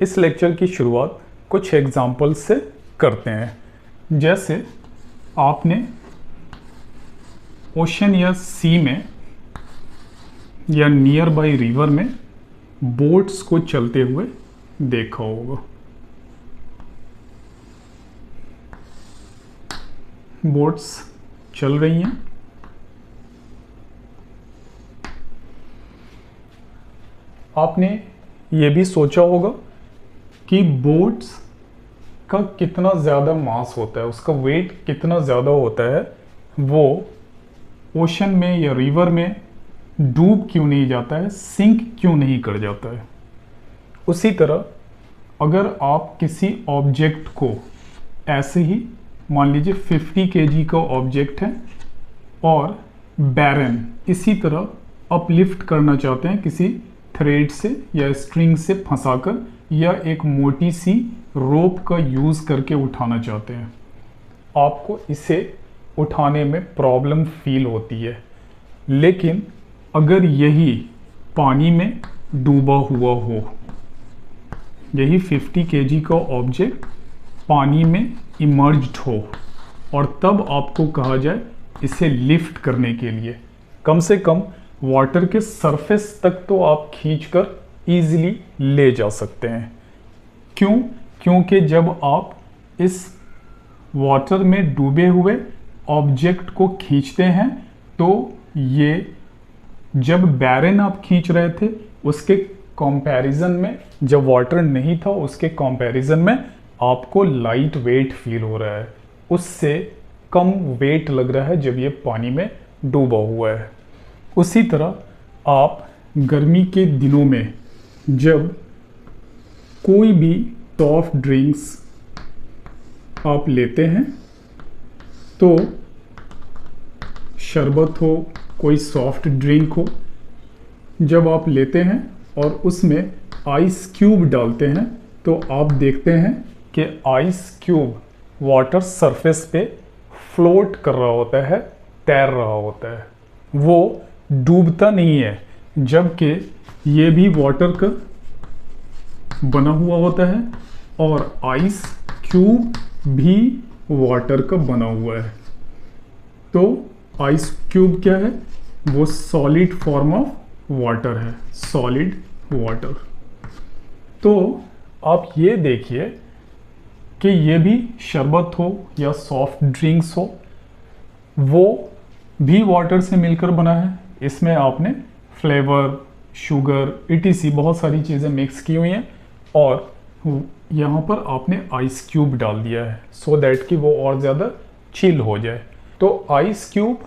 इस लेक्चर की शुरुआत कुछ एग्जाम्पल से करते हैं। जैसे आपने ओशन या सी में या नियर बाई रिवर में बोट्स को चलते हुए देखा होगा। बोट्स चल रही हैं। आपने ये भी सोचा होगा कि बोट्स का कितना ज़्यादा मास होता है, उसका वेट कितना ज़्यादा होता है, वो ओशन में या रिवर में डूब क्यों नहीं जाता है, सिंक क्यों नहीं कर जाता है। उसी तरह अगर आप किसी ऑब्जेक्ट को ऐसे ही मान लीजिए 50 kg का ऑब्जेक्ट है और बैरन इसी तरह अपलिफ्ट करना चाहते हैं किसी थ्रेड से या स्ट्रिंग से फंसाकर या एक मोटी सी रोप का यूज़ करके उठाना चाहते हैं, आपको इसे उठाने में प्रॉब्लम फील होती है। लेकिन अगर यही पानी में डूबा हुआ हो, यही 50 kg का ऑब्जेक्ट पानी में इमर्ज्ड हो और तब आपको कहा जाए इसे लिफ्ट करने के लिए, कम से कम वाटर के सरफेस तक तो आप खींचकर इजीली ले जा सकते हैं। क्यों? क्योंकि जब आप इस वाटर में डूबे हुए ऑब्जेक्ट को खींचते हैं तो ये जब बैरन आप खींच रहे थे उसके कंपैरिजन में, जब वाटर नहीं था उसके कंपैरिजन में आपको लाइट वेट फील हो रहा है, उससे कम वेट लग रहा है जब ये पानी में डूबा हुआ है। उसी तरह आप गर्मी के दिनों में जब कोई भी सॉफ्ट ड्रिंक्स आप लेते हैं, तो शरबत हो, कोई सॉफ्ट ड्रिंक हो, जब आप लेते हैं और उसमें आइस क्यूब डालते हैं तो आप देखते हैं कि आइस क्यूब वाटर सरफेस पे फ्लोट कर रहा होता है, तैर रहा होता है, वो डूबता नहीं है। जबकि ये भी वाटर का बना हुआ होता है और आइस क्यूब भी वाटर का बना हुआ है। तो आइस क्यूब क्या है? वो सॉलिड फॉर्म ऑफ वाटर है, सॉलिड वाटर। तो आप ये देखिए कि ये भी शरबत हो या सॉफ्ट ड्रिंक्स हो, वो भी वाटर से मिलकर बना है। इसमें आपने फ्लेवर, शुगर, etc बहुत सारी चीज़ें मिक्स की हुई हैं और यहाँ पर आपने आइस क्यूब डाल दिया है सो दैट कि वो और ज़्यादा चिल हो जाए। तो ice cube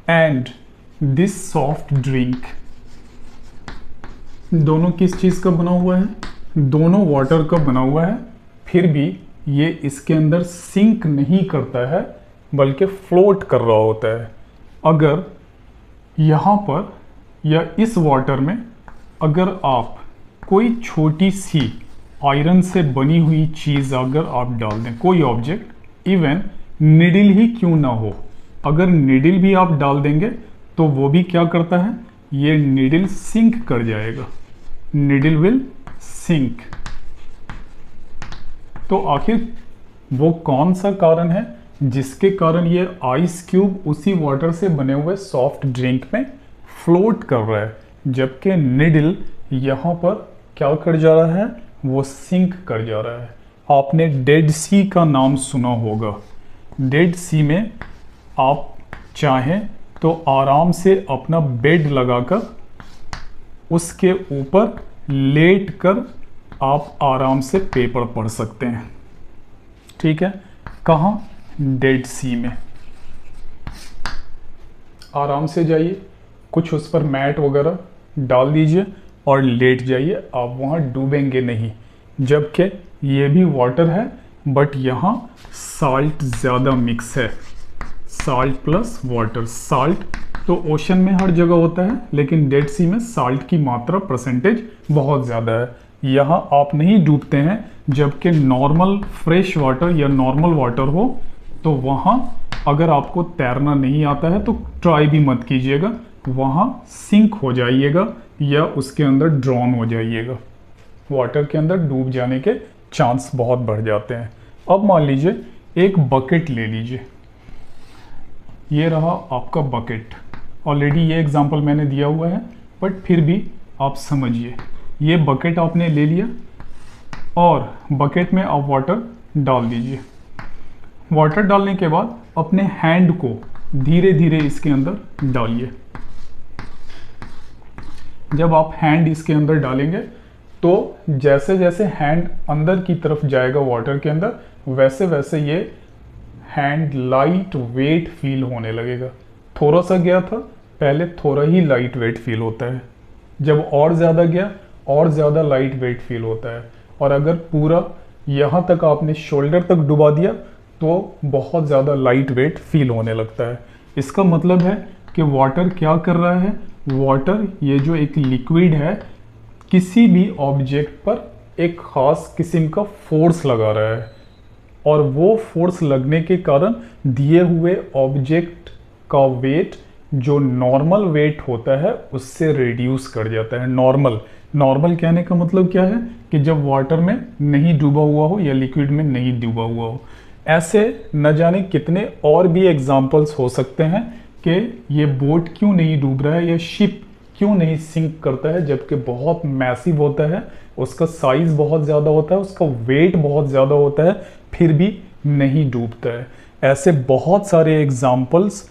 and this soft drink दोनों किस चीज़ का बना हुआ है? दोनों वाटर का बना हुआ है, फिर भी ये इसके अंदर सिंक नहीं करता है बल्कि फ्लोट कर रहा होता है। अगर यहाँ पर या इस वाटर में अगर आप कोई छोटी सी आयरन से बनी हुई चीज़ अगर आप डाल दें, कोई ऑब्जेक्ट, इवन निडल ही क्यों ना हो, अगर निडल भी आप डाल देंगे तो वो भी क्या करता है? ये निडल सिंक कर जाएगा, निडल विल सिंक। तो आखिर वो कौन सा कारण है जिसके कारण ये आइस क्यूब उसी वाटर से बने हुए सॉफ्ट ड्रिंक में फ्लोट कर रहा है, जबकि निडल यहाँ पर क्या कर जा रहा है? वो सिंक कर जा रहा है। आपने डेड सी का नाम सुना होगा। डेड सी में आप चाहें तो आराम से अपना बेड लगाकर उसके ऊपर लेट कर आप आराम से पेपर पढ़ सकते हैं। ठीक है? कहाँ? डेड सी में। आराम से जाइए, कुछ उस पर मैट वगैरह डाल दीजिए और लेट जाइए, आप वहाँ डूबेंगे नहीं। जबकि ये भी वाटर है बट यहाँ साल्ट ज़्यादा मिक्स है, साल्ट प्लस वाटर। साल्ट तो ओशन में हर जगह होता है, लेकिन डेड सी में साल्ट की मात्रा परसेंटेज बहुत ज़्यादा है। यहाँ आप नहीं डूबते हैं, जबकि नॉर्मल फ्रेश वाटर या नॉर्मल वाटर हो तो वहाँ अगर आपको तैरना नहीं आता है तो ट्राई भी मत कीजिएगा, वहाँ सिंक हो जाइएगा या उसके अंदर ड्रॉन हो जाइएगा। वाटर के अंदर डूब जाने के चांस बहुत बढ़ जाते हैं। अब मान लीजिए एक बकेट ले लीजिए, ये रहा आपका बकेट। ऑलरेडी ये एग्जांपल मैंने दिया हुआ है, बट फिर भी आप समझिए। ये बकेट आपने ले लिया और बकेट में आप वाटर डाल दीजिए। वाटर डालने के बाद अपने हैंड को धीरे धीरे इसके अंदर डालिए। जब आप हैंड इसके अंदर डालेंगे तो जैसे जैसे हैंड अंदर की तरफ जाएगा वाटर के अंदर, वैसे वैसे ये हैंड लाइट वेट फील होने लगेगा। थोड़ा सा गया था पहले, थोड़ा ही लाइट वेट फील होता है। जब और ज़्यादा गया और ज़्यादा लाइट वेट फील होता है। और अगर पूरा यहाँ तक आपने शोल्डर तक डुबा दिया तो बहुत ज़्यादा लाइट वेट फील होने लगता है। इसका मतलब है कि वाटर क्या कर रहा है, वाटर ये जो एक लिक्विड है किसी भी ऑब्जेक्ट पर एक ख़ास किस्म का फोर्स लगा रहा है, और वो फोर्स लगने के कारण दिए हुए ऑब्जेक्ट का वेट जो नॉर्मल वेट होता है उससे रिड्यूस कर जाता है। नॉर्मल कहने का मतलब क्या है कि जब वाटर में नहीं डूबा हुआ हो या लिक्विड में नहीं डूबा हुआ हो। ऐसे न जाने कितने और भी एग्जाम्पल्स हो सकते हैं कि ये बोट क्यों नहीं डूब रहा है या शिप क्यों नहीं सिंक करता है, जबकि बहुत मैसिव होता है, उसका साइज बहुत ज़्यादा होता है, उसका वेट बहुत ज़्यादा होता है, फिर भी नहीं डूबता है। ऐसे बहुत सारे एग्जाम्पल्स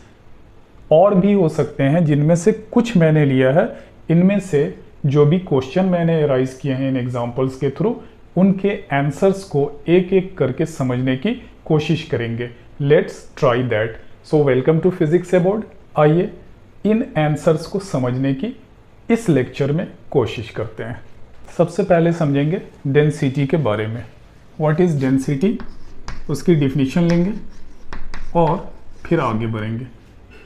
और भी हो सकते हैं जिनमें से कुछ मैंने लिया है। इनमें से जो भी क्वेश्चन मैंने राइज किए हैं इन एग्जाम्पल्स के थ्रू, उनके आंसर्स को एक एक करके समझने की कोशिश करेंगे। Let's try that. So welcome to physics aboard. आइए इन आंसर्स को समझने की इस लेक्चर में कोशिश करते हैं। सबसे पहले समझेंगे डेंसिटी के बारे में। व्हाट इज़ डेंसिटी, उसकी डिफिनीशन लेंगे और फिर आगे बढ़ेंगे।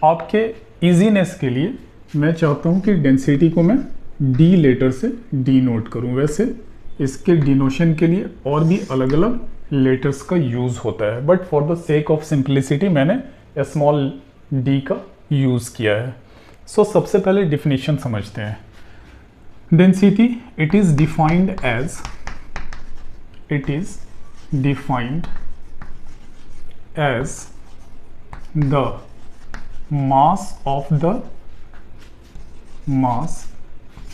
आपके इजीनेस के लिए मैं चाहता हूं कि डेंसिटी को मैं डी लेटर से डी नोट करूं। वैसे इसके डिनोशन के लिए और भी अलग अलग लेटर्स का यूज़ होता है, but for the sake of simplicity मैंने स्मॉल डी का यूज़ किया है। सो सबसे पहले डिफिनीशन समझते हैं। Density it is defined as the mass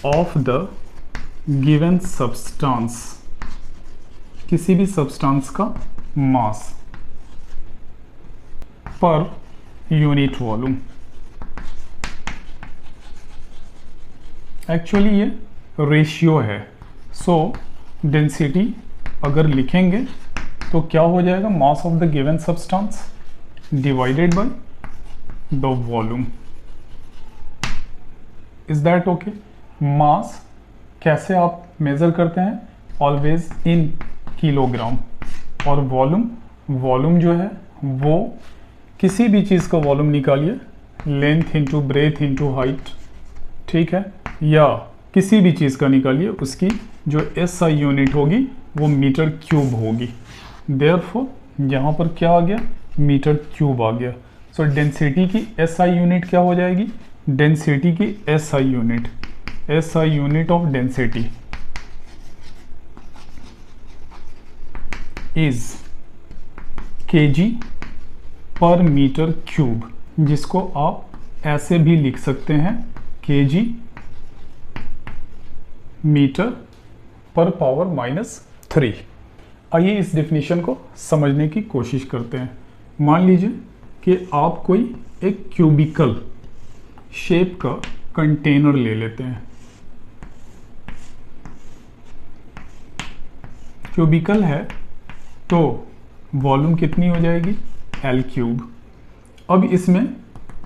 of the given substance, किसी भी सब्सटेंस का मास पर यूनिट वॉल्यूम। एक्चुअली ये रेशियो है। सो डेंसिटी अगर लिखेंगे तो क्या हो जाएगा, मास of the given substance divided by the volume. Is that okay? मास कैसे आप मेज़र करते हैं, ऑलवेज इन किलोग्राम। और वॉल्यूम जो है वो किसी भी चीज़ का वॉल्यूम निकालिए, length into breadth into height, ठीक है, या किसी भी चीज़ का निकालिए, उसकी जो SI यूनिट होगी वो मीटर क्यूब होगी। देयरफॉर यहाँ पर क्या आ गया, मीटर क्यूब आ गया। सो डेंसिटी की SI यूनिट क्या हो जाएगी, डेंसिटी की SI unit of density is kg पर मीटर क्यूब, जिसको आप ऐसे भी लिख सकते हैं kg मीटर पर पावर -3। आइए इस डेफिनेशन को समझने की कोशिश करते हैं। मान लीजिए कि आप कोई एक क्यूबिकल शेप का कंटेनर ले लेते हैं। क्यूबिकल है तो वॉल्यूम कितनी हो जाएगी, L3। अब इसमें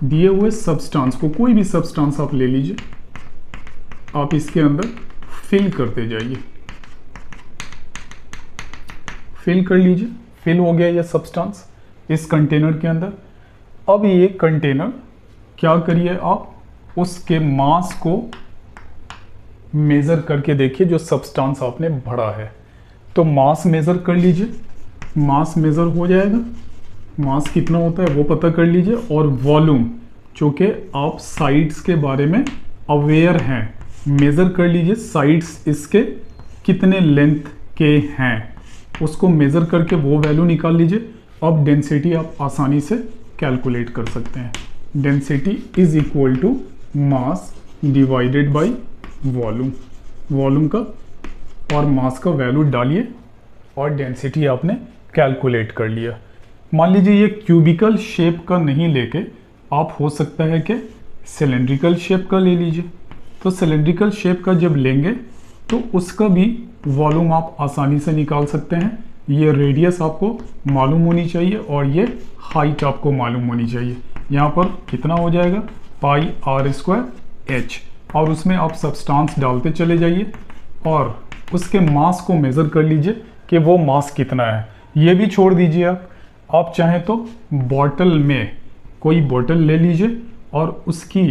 दिए हुए सब्सटेंस को, कोई भी सब्सटेंस आप ले लीजिए, आप इसके अंदर फिल करते जाइए। फिल कर लीजिए, फिल हो गया ये सब्सटेंस इस कंटेनर के अंदर। अब ये कंटेनर क्या करिए, आप उसके मास को मेज़र करके देखिए, जो सब्सटेंस आपने भरा है। तो मास मेज़र कर लीजिए, मास मेज़र हो जाएगा, मास कितना होता है वो पता कर लीजिए। और वॉल्यूम, चूँकि आप साइड्स के बारे में अवेयर हैं, मेज़र कर लीजिए साइड्स इसके कितने लेंथ के हैं उसको मेज़र करके वो वैल्यू निकाल लीजिए। अब डेंसिटी आप आसानी से कैलकुलेट कर सकते हैं। Density is equal to mass divided by volume. Volume का और मास का वैल्यू डालिए और डेंसिटी आपने कैलकुलेट कर लिया। मान लीजिए ये क्यूबिकल शेप का नहीं लेके आप हो सकता है कि सिलेंड्रिकल शेप का ले लीजिए। तो सिलेंड्रिकल शेप का जब लेंगे तो उसका भी वॉल्यूम आप आसानी से निकाल सकते हैं। ये रेडियस आपको मालूम होनी चाहिए और ये हाइट आपको मालूम होनी चाहिए। यहाँ पर कितना हो जाएगा पाई आर स्क्वायर एच, और उसमें आप सब्सटेंस डालते चले जाइए और उसके मास को मेज़र कर लीजिए कि वो मास कितना है। ये भी छोड़ दीजिए आप चाहें तो बॉटल में कोई बॉटल ले लीजिए और उसकी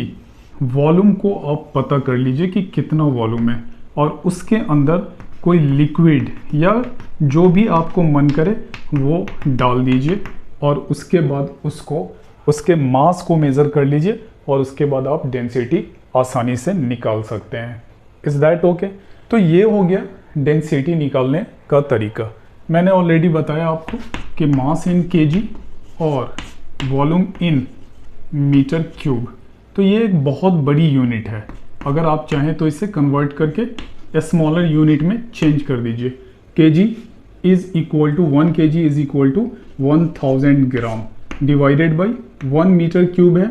वॉल्यूम को आप पता कर लीजिए कि कितना वॉल्यूम है, और उसके अंदर कोई लिक्विड या जो भी आपको मन करे वो डाल दीजिए और उसके बाद उसको उसके मास को मेज़र कर लीजिए और उसके बाद आप डेंसिटी आसानी से निकाल सकते हैं। Is that okay? तो ये हो गया डेंसिटी निकालने का तरीका। मैंने ऑलरेडी बताया आपको कि मास इन केजी और वॉल्यूम इन मीटर क्यूब। तो ये एक बहुत बड़ी यूनिट है। अगर आप चाहें तो इसे कन्वर्ट करके स्मॉलर यूनिट में चेंज कर दीजिए। KG is equal to 1 kg is equal to 1000 gram divided by 1 metre cube है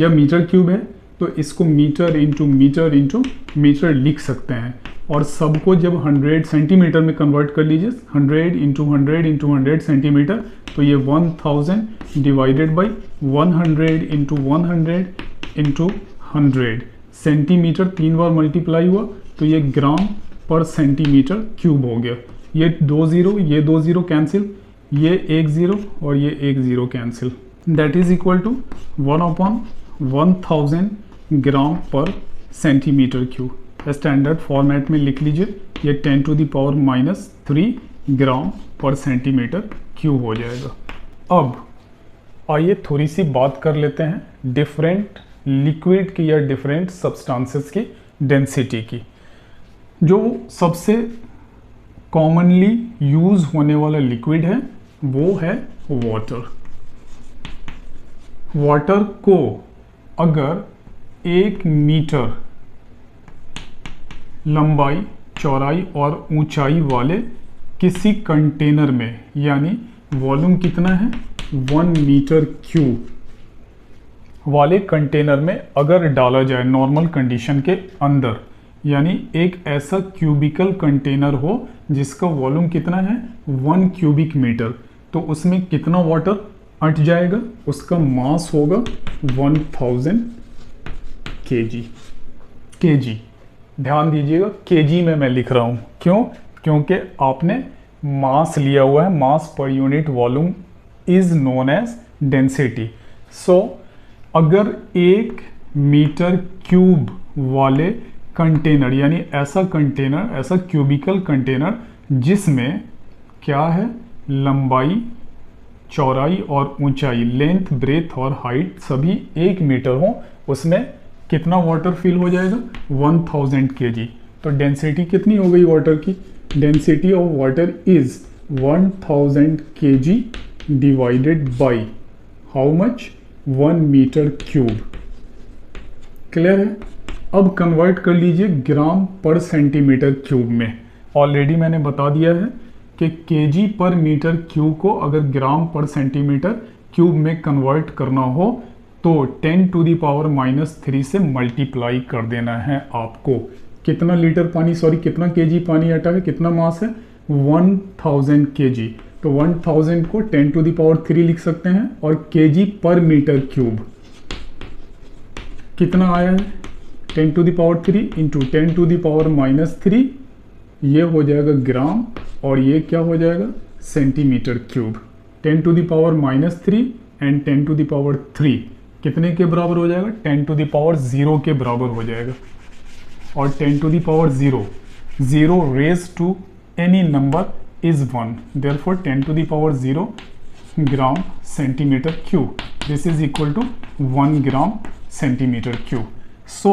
या मीटर क्यूब है, तो इसको मीटर इंटू मीटर लिख सकते हैं। और सबको जब 100 सेंटीमीटर में कन्वर्ट कर लीजिए, 100 इंटू 100 सेंटीमीटर, तो ये 1000 divided by 100 into 100 centimetre 3 bar multiply हुआ, तो ये ग्राम पर सेंटीमीटर क्यूब हो गया। ये 2 0 कैंसिल, ये 1 0 और ये 1 0 cancel, that is equal to 1/1000 gram पर सेंटीमीटर क्यूब। स्टैंडर्ड फॉर्मेट में लिख लीजिए, ये 10⁻³ ग्राम पर सेंटीमीटर क्यूब हो जाएगा। अब आइए थोड़ी सी बात कर लेते हैं डिफरेंट लिक्विड की या डिफरेंट सब्सटेंसेस की डेंसिटी की। जो सबसे कॉमनली यूज होने वाला लिक्विड है वो है वाटर। वाटर को अगर 1 मीटर लंबाई, चौड़ाई और ऊंचाई वाले किसी कंटेनर में, यानी वॉल्यूम कितना है 1 मीटर क्यूब वाले कंटेनर में अगर डाला जाए नॉर्मल कंडीशन के अंदर, यानी एक ऐसा क्यूबिकल कंटेनर हो जिसका वॉल्यूम कितना है 1 क्यूबिक मीटर, तो उसमें कितना वाटर अट जाएगा, उसका मास होगा 1000 केजी। ध्यान दीजिएगा केजी में मैं लिख रहा हूँ, क्यों? क्योंकि आपने मास लिया हुआ है। मास पर unit volume is known as density. So अगर 1 मीटर क्यूब वाले कंटेनर, यानी ऐसा कंटेनर, ऐसा क्यूबिकल कंटेनर जिसमें क्या है लंबाई, चौड़ाई और ऊंचाई, लेंथ, ब्रेथ और हाइट सभी 1 मीटर हो, उसमें कितना वाटर फिल हो जाएगा 1000 kg। तो डेंसिटी कितनी हो गई वाटर की? Density of water is 1000 kg divided by how much 1 metre cube. Clear है? अब कन्वर्ट कर लीजिए ग्राम पर सेंटीमीटर क्यूब में। ऑलरेडी मैंने बता दिया है कि केजी पर मीटर क्यूब को अगर ग्राम पर सेंटीमीटर क्यूब में कन्वर्ट करना हो तो 10⁻³ से मल्टीप्लाई कर देना है आपको। कितना लीटर पानी, सॉरी कितना केजी पानी अटा है, कितना मास है 1000 kg, तो 1000 को 10⁻³ लिख सकते हैं और केजी पर मीटर क्यूब कितना आया है 10⁻³ इंटू 10⁻³ ये हो जाएगा ग्राम और ये क्या हो जाएगा सेंटीमीटर क्यूब। 10⁻³ एंड 10⁻³ कितने के बराबर हो जाएगा 10⁻0 के बराबर हो जाएगा। और 10⁻0 0 raise to any number is 1, therefore 10⁻0 gram centimetre cube, this is equal to 1 gram centimetre cube. So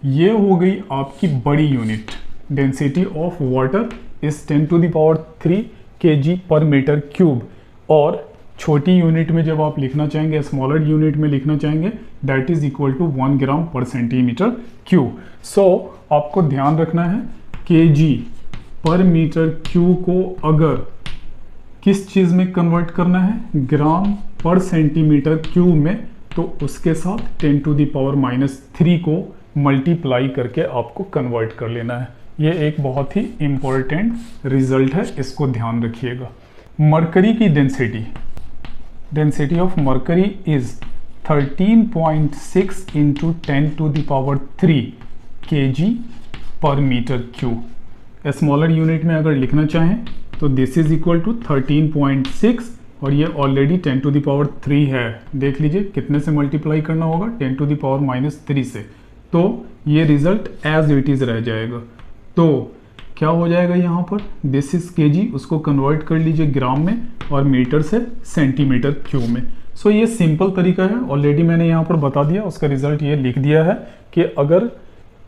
ये हो गई आपकी बड़ी unit. Density of water is 10⁻³ kg पर मीटर क्यूब। और छोटी यूनिट में जब आप लिखना चाहेंगे, स्मॉलर यूनिट में लिखना चाहेंगे, दैट इज इक्वल टू 1 ग्राम पर सेंटीमीटर क्यूब। सो आपको ध्यान रखना है kg पर मीटर क्यूब को अगर किस चीज़ में कन्वर्ट करना है, ग्राम पर सेंटीमीटर क्यूब में, तो उसके साथ 10⁻³ को मल्टीप्लाई करके आपको कन्वर्ट कर लेना है। ये एक बहुत ही इम्पोर्टेंट रिजल्ट है, इसको ध्यान रखिएगा। मरकरी की density of mercury is 13.6 × 10⁻³ kg पर मीटर क्यूब। स्मॉलर यूनिट में अगर लिखना चाहें तो दिस इज इक्वल टू 13.6 और ये ऑलरेडी 10⁻³ है। देख लीजिए कितने से मल्टीप्लाई करना होगा, 10⁻³ से, तो ये रिजल्ट एज इट इज रह जाएगा। तो क्या हो जाएगा यहाँ पर, दिस इज kg, उसको कन्वर्ट कर लीजिए ग्राम में और मीटर से सेंटीमीटर क्यूब में। सो ये सिंपल तरीका है, ऑलरेडी मैंने यहाँ पर बता दिया, उसका रिजल्ट ये लिख दिया है कि अगर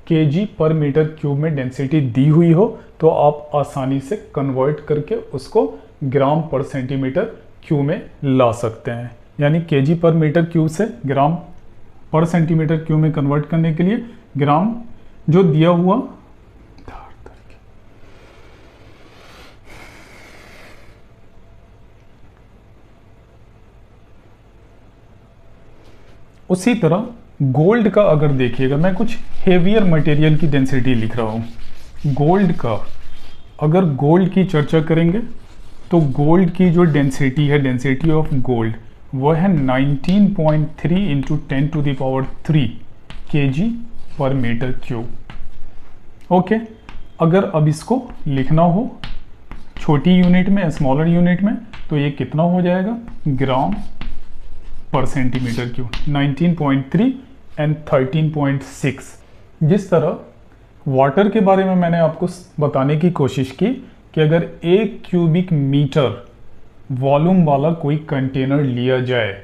kg पर मीटर क्यूब में डेंसिटी दी हुई हो तो आप आसानी से कन्वर्ट करके उसको ग्राम पर सेंटीमीटर क्यूब में ला सकते हैं। यानी kg पर मीटर क्यूब से ग्राम पर सेंटीमीटर क्यूब में कन्वर्ट करने के लिए ग्राम जो दिया हुआ उसी तरह गोल्ड का अगर देखिएगा, मैं कुछ हेवियर मटेरियल की डेंसिटी लिख रहा हूँ। गोल्ड का अगर गोल्ड की चर्चा करेंगे तो गोल्ड की जो डेंसिटी है, डेंसिटी ऑफ गोल्ड, वो है 19.3 × 10⁻³ kg पर मीटर क्यूब। ओके, अगर अब इसको लिखना हो छोटी यूनिट में, स्मॉलर यूनिट में, तो ये कितना हो जाएगा, ग्राम पर सेंटीमीटर क्यूब, 19.3 एंड 13.6। जिस तरह वाटर के बारे में मैंने आपको बताने की कोशिश की कि अगर 1 क्यूबिक मीटर वॉल्यूम वाला कोई कंटेनर लिया जाए,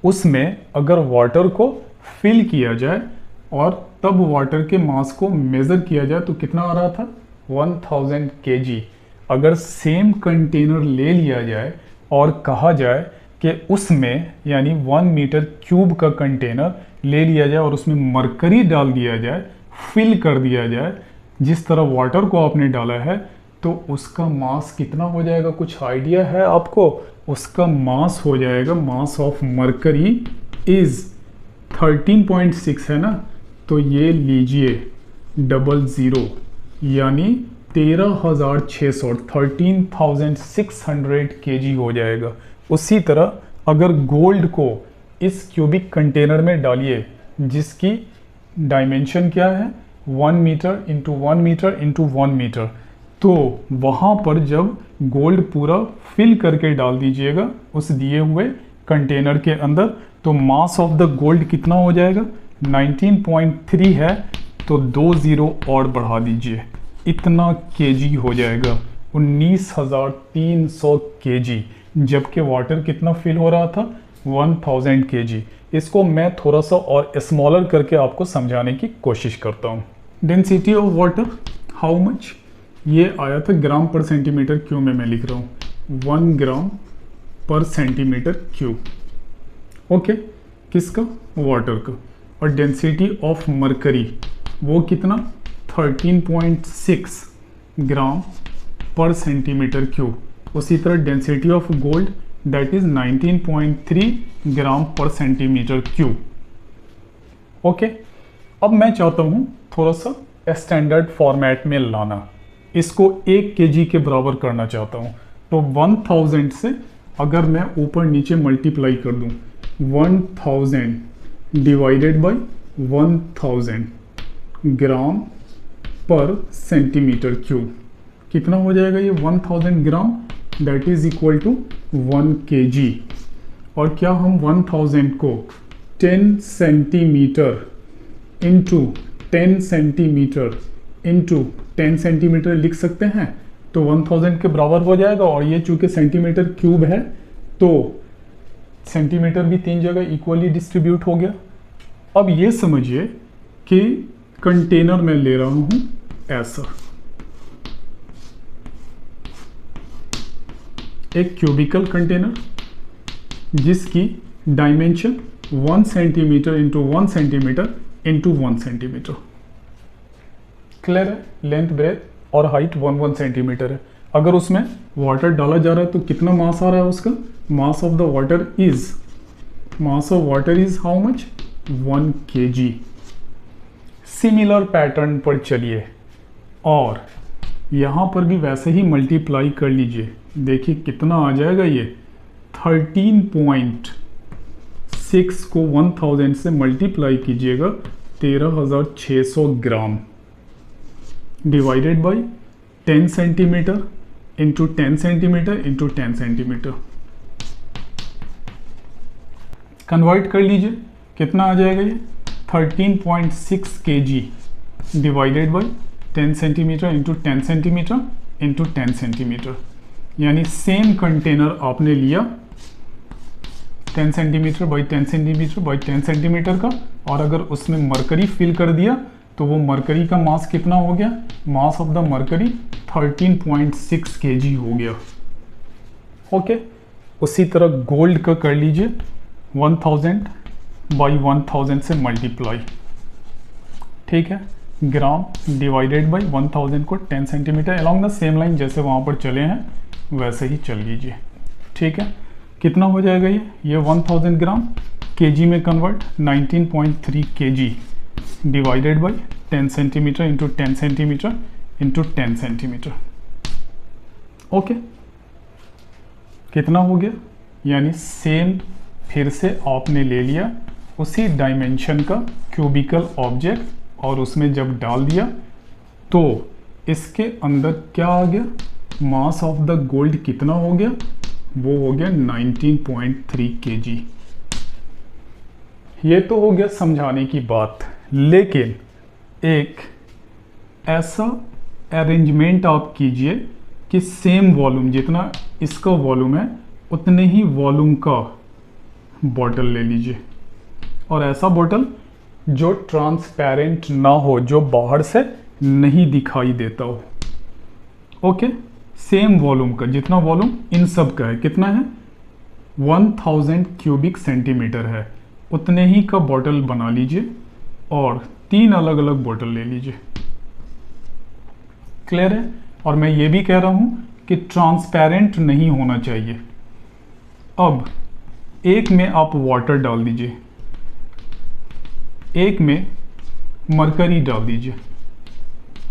उसमें अगर वाटर को फिल किया जाए और तब वाटर के मास को मेज़र किया जाए तो कितना आ रहा था, 1000 kg। अगर सेम कंटेनर ले लिया जाए और कहा जाए कि उसमें यानी 1 मीटर क्यूब का कंटेनर ले लिया जाए और उसमें मरकरी डाल दिया जाए, फिल कर दिया जाए जिस तरह वाटर को आपने डाला है, तो उसका मास कितना हो जाएगा, कुछ आइडिया है आपको? उसका मास हो जाएगा, मास ऑफ मरकरी इज 13.6 है ना, तो ये लीजिए 00 यानी 13,600 kg हो जाएगा। उसी तरह अगर गोल्ड को इस क्यूबिक कंटेनर में डालिए जिसकी डायमेंशन क्या है, 1 metre into 1 metre into 1 metre, तो वहाँ पर जब गोल्ड पूरा फिल करके डाल दीजिएगा उस दिए हुए कंटेनर के अंदर, तो मास ऑफ द गोल्ड कितना हो जाएगा, 19.3 है, तो 2 0 और बढ़ा दीजिए, इतना केजी हो जाएगा, 19,300 केजी। जबकि वाटर कितना फिल हो रहा था, 1000 केजी। इसको मैं थोड़ा सा और स्मॉलर करके आपको समझाने की कोशिश करता हूँ। Density of water how much, ये आया था ग्राम पर सेंटीमीटर क्यूब में, मैं लिख रहा हूँ 1 ग्राम पर सेंटीमीटर क्यूब। ओके, किसका, वाटर का। और डेंसिटी ऑफ मरकरी वो कितना, 13.6 ग्राम पर सेंटीमीटर क्यूब। उसी तरह density of gold that is 19.3 ग्राम पर सेंटीमीटर क्यूब। ओके, अब मैं चाहता हूँ थोड़ा सा स्टैंडर्ड फॉर्मेट में लाना, इसको 1 केजी के बराबर करना चाहता हूँ। तो 1000 से अगर मैं ऊपर नीचे मल्टीप्लाई कर दूँ, 1000 डिवाइडेड बाय 1000 ग्राम पर सेंटीमीटर क्यूब, कितना हो जाएगा ये 1000 gram, that is equal to 1 KG. और क्या हम 1000 को 10 centimetre into 10 centimetre into 10 centimetre लिख सकते हैं, तो 1000 के बराबर हो जाएगा। और ये चूंकि सेंटीमीटर क्यूब है तो सेंटीमीटर भी 3 जगह इक्वली डिस्ट्रीब्यूट हो गया। अब ये समझिए कि कंटेनर में ले रहा हूँ ऐसा, एक क्यूबिकल कंटेनर जिसकी dimension 1 centimetre into 1 centimetre into 1 centimetre. Clear है? लेंथ, ब्रेथ और हाइट 1 सेंटीमीटर है। अगर उसमें वाटर डाला जा रहा है तो कितना मास आ रहा है उसका? मास of the water is how much? 1 kg। Similar pattern पर चलिए और यहाँ पर भी वैसे ही मल्टीप्लाई कर लीजिए। देखिए कितना आ जाएगा ये 13.6 को 1000 से मल्टीप्लाई कीजिएगा 13,600 ग्राम divided by 10 centimetre into 10 centimetre into 10 centimetre. Convert कर लीजिए, कितना आ जाएगा ये 13.6 kg divided by 10 centimetre into 10 centimetre into 10 centimetre. यानी सेम कंटेनर आपने लिया 10 centimetre by 10 centimetre by 10 centimetre का, और अगर उसमें मरकरी फिल कर दिया तो वो मरकरी का मास कितना हो गया? मास ऑफ द मरकरी 13.6 kg हो गया। ओके, उसी तरह गोल्ड का कर लीजिए 1000 बाई 1000 से मल्टीप्लाई। ठीक है, ग्राम डिवाइडेड बाई 1000 को 10 centimetre along the same line जैसे वहाँ पर चले हैं वैसे ही चल लीजिए। ठीक है, कितना हो जाएगा ये 1000 ग्राम केजी में convert 19.3 kg divided by 10 centimetre into 10 centimetre into 10 centimetre. Okay, कितना हो गया? यानी सेम फिर से आपने ले लिया उसी डायमेंशन का क्यूबिकल ऑब्जेक्ट और उसमें जब डाल दिया तो इसके अंदर क्या आ गया? मास ऑफ द गोल्ड कितना हो गया? वो हो गया 19.3 kg। ये तो हो गया समझाने की बात, लेकिन एक ऐसा अरेंजमेंट आप कीजिए कि सेम वॉल्यूम, जितना इसका वॉल्यूम है उतने ही वॉल्यूम का बॉटल ले लीजिए, और ऐसा बॉटल जो ट्रांसपेरेंट ना हो, जो बाहर से नहीं दिखाई देता हो। ओके, सेम वॉल्यूम का, जितना वॉल्यूम इन सब का है, कितना है 1000 क्यूबिक सेंटीमीटर है, उतने ही का बॉटल बना लीजिए और 3 अलग अलग बॉटल ले लीजिए। क्लियर है? और मैं ये भी कह रहा हूं कि ट्रांसपेरेंट नहीं होना चाहिए। अब एक में आप वाटर डाल दीजिए, एक में मरकरी डाल दीजिए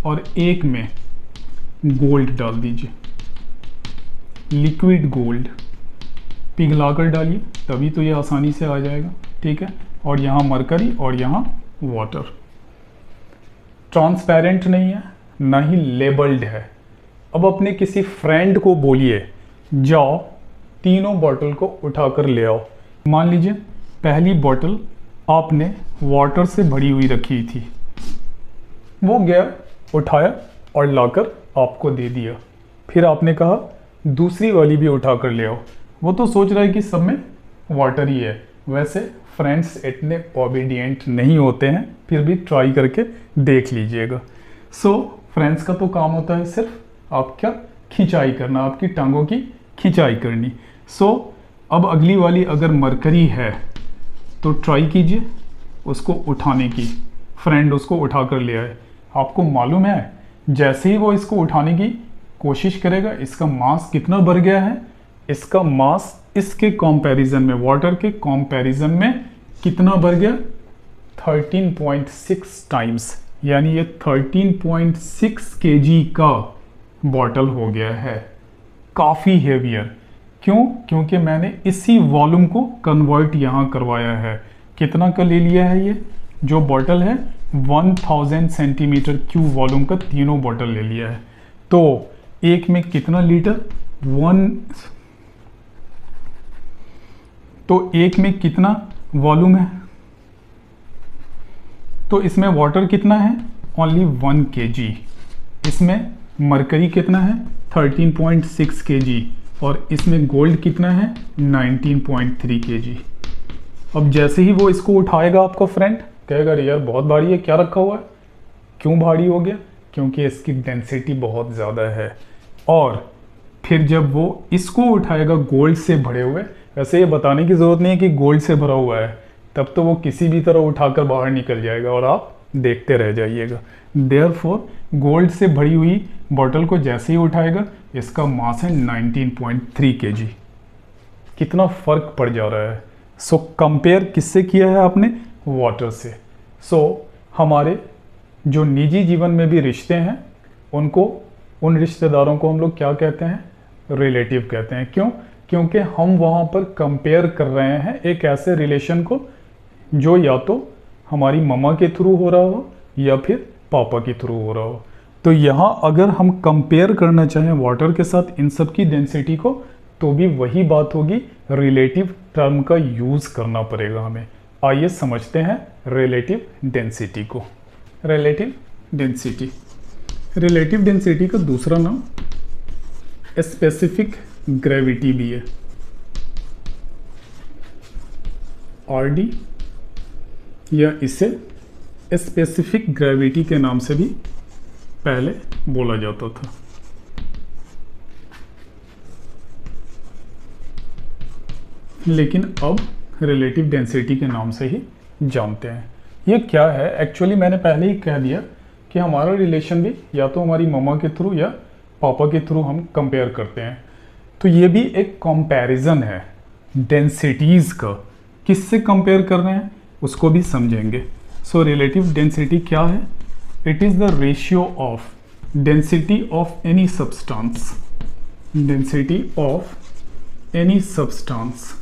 और एक में गोल्ड डाल दीजिए। लिक्विड गोल्ड पिघलाकर डालिए, तभी तो ये आसानी से आ जाएगा। ठीक है, और यहाँ मरकरी और यहाँ वाटर। ट्रांसपेरेंट नहीं है, ना ही लेबल्ड है। अब अपने किसी फ्रेंड को बोलिए जाओ तीनों बॉटल को उठाकर ले आओ। मान लीजिए पहली बॉटल आपने वाटर से भरी हुई रखी थी, वो गया उठाया और लाकर आपको दे दिया। फिर आपने कहा दूसरी वाली भी उठाकर ले आओ। वो तो सोच रहा है कि सब में वाटर ही है। वैसे फ्रेंड्स इतने ओबीडियंट नहीं होते हैं, फिर भी ट्राई करके देख लीजिएगा। फ्रेंड्स का तो काम होता है सिर्फ आपका खिंचाई करना, आपकी टांगों की खिंचाई करनी। अब अगली वाली अगर मरकरी है तो ट्राई कीजिए उसको उठाने की। फ्रेंड उसको उठा कर ले आए, आपको मालूम है जैसे ही वो इसको उठाने की कोशिश करेगा इसका मास कितना बढ़ गया है। इसका मास इसके कंपैरिजन में, वाटर के कंपैरिजन में कितना बढ़ गया? 13.6 टाइम्स, यानी ये 13.6 kg का बॉटल हो गया है। काफ़ी हेवियर। क्यों? क्योंकि मैंने इसी वॉल्यूम को कन्वर्ट यहाँ करवाया है। कितना का ले लिया है? ये जो बॉटल है 1000 सेंटीमीटर क्यूब वॉल्यूम का तीनों बॉटल ले लिया है। तो एक में कितना लीटर? तो एक में कितना वॉल्यूम है? तो इसमें वाटर कितना है? Only 1 kg। इसमें मरकरी कितना है? 13.6 kg। और इसमें गोल्ड कितना है? 19.3 kg। अब जैसे ही वो इसको उठाएगा आपका फ्रेंड कहेगा अरे यार बहुत भारी है, क्या रखा हुआ है? क्यों भारी हो गया? क्योंकि इसकी डेंसिटी बहुत ज़्यादा है। और फिर जब वो इसको उठाएगा गोल्ड से भरे हुए, वैसे ये बताने की ज़रूरत नहीं है कि गोल्ड से भरा हुआ है, तब तो वो किसी भी तरह उठाकर बाहर निकल जाएगा और आप देखते रह जाइएगा। देयरफॉर गोल्ड से भरी हुई बॉटल को जैसे ही उठाएगा, इसका मास है 19.3 kg। कितना फर्क पड़ जा रहा है। सो कंपेयर किससे किया है आपने? वाटर से। सो हमारे जो निजी जीवन में भी रिश्ते हैं, उनको, उन रिश्तेदारों को हम लोग क्या कहते हैं? रिलेटिव कहते हैं। क्यों? क्योंकि हम वहाँ पर कंपेयर कर रहे हैं एक ऐसे रिलेशन को जो या तो हमारी मम्मा के थ्रू हो रहा हो या फिर पापा के थ्रू हो रहा हो। तो यहाँ अगर हम कंपेयर करना चाहें वाटर के साथ इन सब की डेंसिटी को, तो भी वही बात होगी, रिलेटिव टर्म का यूज़ करना पड़ेगा हमें। आइए समझते हैं रिलेटिव डेंसिटी को। रिलेटिव डेंसिटी, रिलेटिव डेंसिटी का दूसरा नाम स्पेसिफिक ग्रेविटी भी है, आरडी, या इसे स्पेसिफिक ग्रेविटी के नाम से भी पहले बोला जाता था। लेकिन अब रिलेटिव डेंसिटी के नाम से ही जानते हैं। ये क्या है? एक्चुअली मैंने पहले ही कह दिया कि हमारा रिलेशन भी या तो हमारी मम्मा के थ्रू या पापा के थ्रू हम कंपेयर करते हैं। तो ये भी एक कंपैरिजन है डेंसिटीज़ का। किससे कंपेयर कर रहे हैं उसको भी समझेंगे। सो रिलेटिव डेंसिटी क्या है? It is the ratio of density of any substance, density of any substance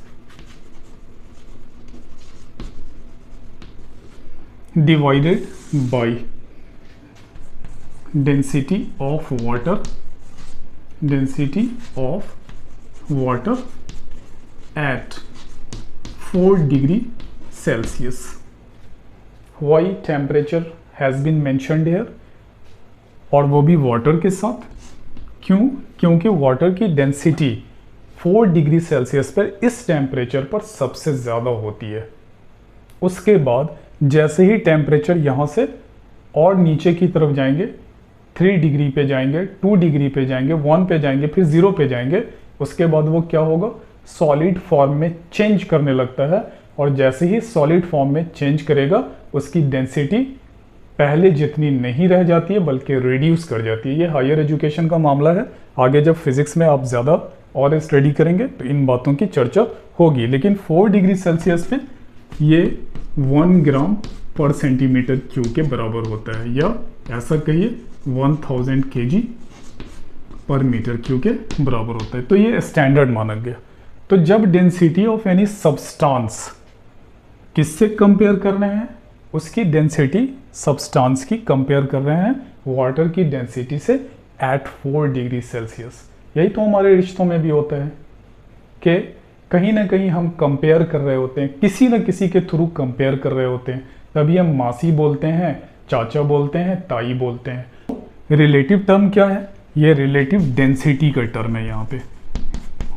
divided by density of water, density of water at 4 degree Celsius. Why temperature has been mentioned here? और वो भी water के साथ। क्यों? क्योंकि water की density 4 degree Celsius पर, इस टेम्परेचर पर सबसे ज़्यादा होती है। उसके बाद जैसे ही टेम्परेचर यहाँ से और नीचे की तरफ जाएंगे, 3 डिग्री पे जाएंगे, 2 डिग्री पे जाएंगे, 1 पे जाएंगे, फिर 0 पे जाएंगे, उसके बाद वो क्या होगा? सॉलिड फॉर्म में चेंज करने लगता है। और जैसे ही सॉलिड फॉर्म में चेंज करेगा, उसकी डेंसिटी पहले जितनी नहीं रह जाती है बल्कि रिड्यूस कर जाती है। ये हायर एजुकेशन का मामला है। आगे जब फिजिक्स में आप ज़्यादा और स्टडी करेंगे तो इन बातों की चर्चा होगी। लेकिन 4 डिग्री सेल्सियस पे ये 1 ग्राम पर सेंटीमीटर क्यूब के बराबर होता है, या ऐसा कहिए 1000 kg पर मीटर क्यूब के बराबर होता है। तो ये स्टैंडर्ड माना गया। तो जब डेंसिटी ऑफ एनी सब्सटेंस किससे कंपेयर कर रहे हैं? उसकी डेंसिटी सब्सटेंस की कंपेयर कर रहे हैं वाटर की डेंसिटी से एट 4 डिग्री सेल्सियस। यही तो हमारे रिश्तों में भी होता है कि कहीं ना कहीं हम कंपेयर कर रहे होते हैं, किसी न किसी के थ्रू कंपेयर कर रहे होते हैं। तभी हम मासी बोलते हैं, चाचा बोलते हैं, ताई बोलते हैं। रिलेटिव टर्म क्या है? ये रिलेटिव डेंसिटी का टर्म है यहाँ पे।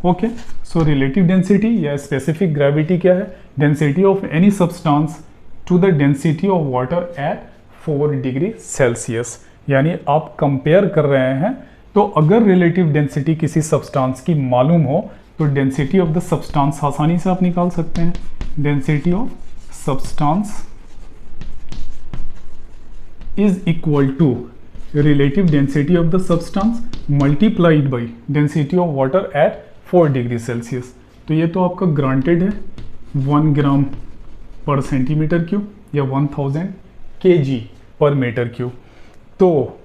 ओके, सो रिलेटिव डेंसिटी या स्पेसिफिक ग्रेविटी क्या है? Density of any substance to the density of water at 4 degree Celsius. यानी आप कंपेयर कर रहे हैं, तो अगर रिलेटिव डेंसिटी किसी सब्सटेंस की मालूम हो तो डेंसिटी ऑफ द सब्सटेंस आसानी से आप निकाल सकते हैं। Density of substance is equal to relative density of the substance multiplied by density of water at 4 degree Celsius. तो ये तो आपका ग्रांटेड है 1 ग्राम पर सेंटीमीटर क्यूब या 1000 kg पर मीटर क्यूब। तो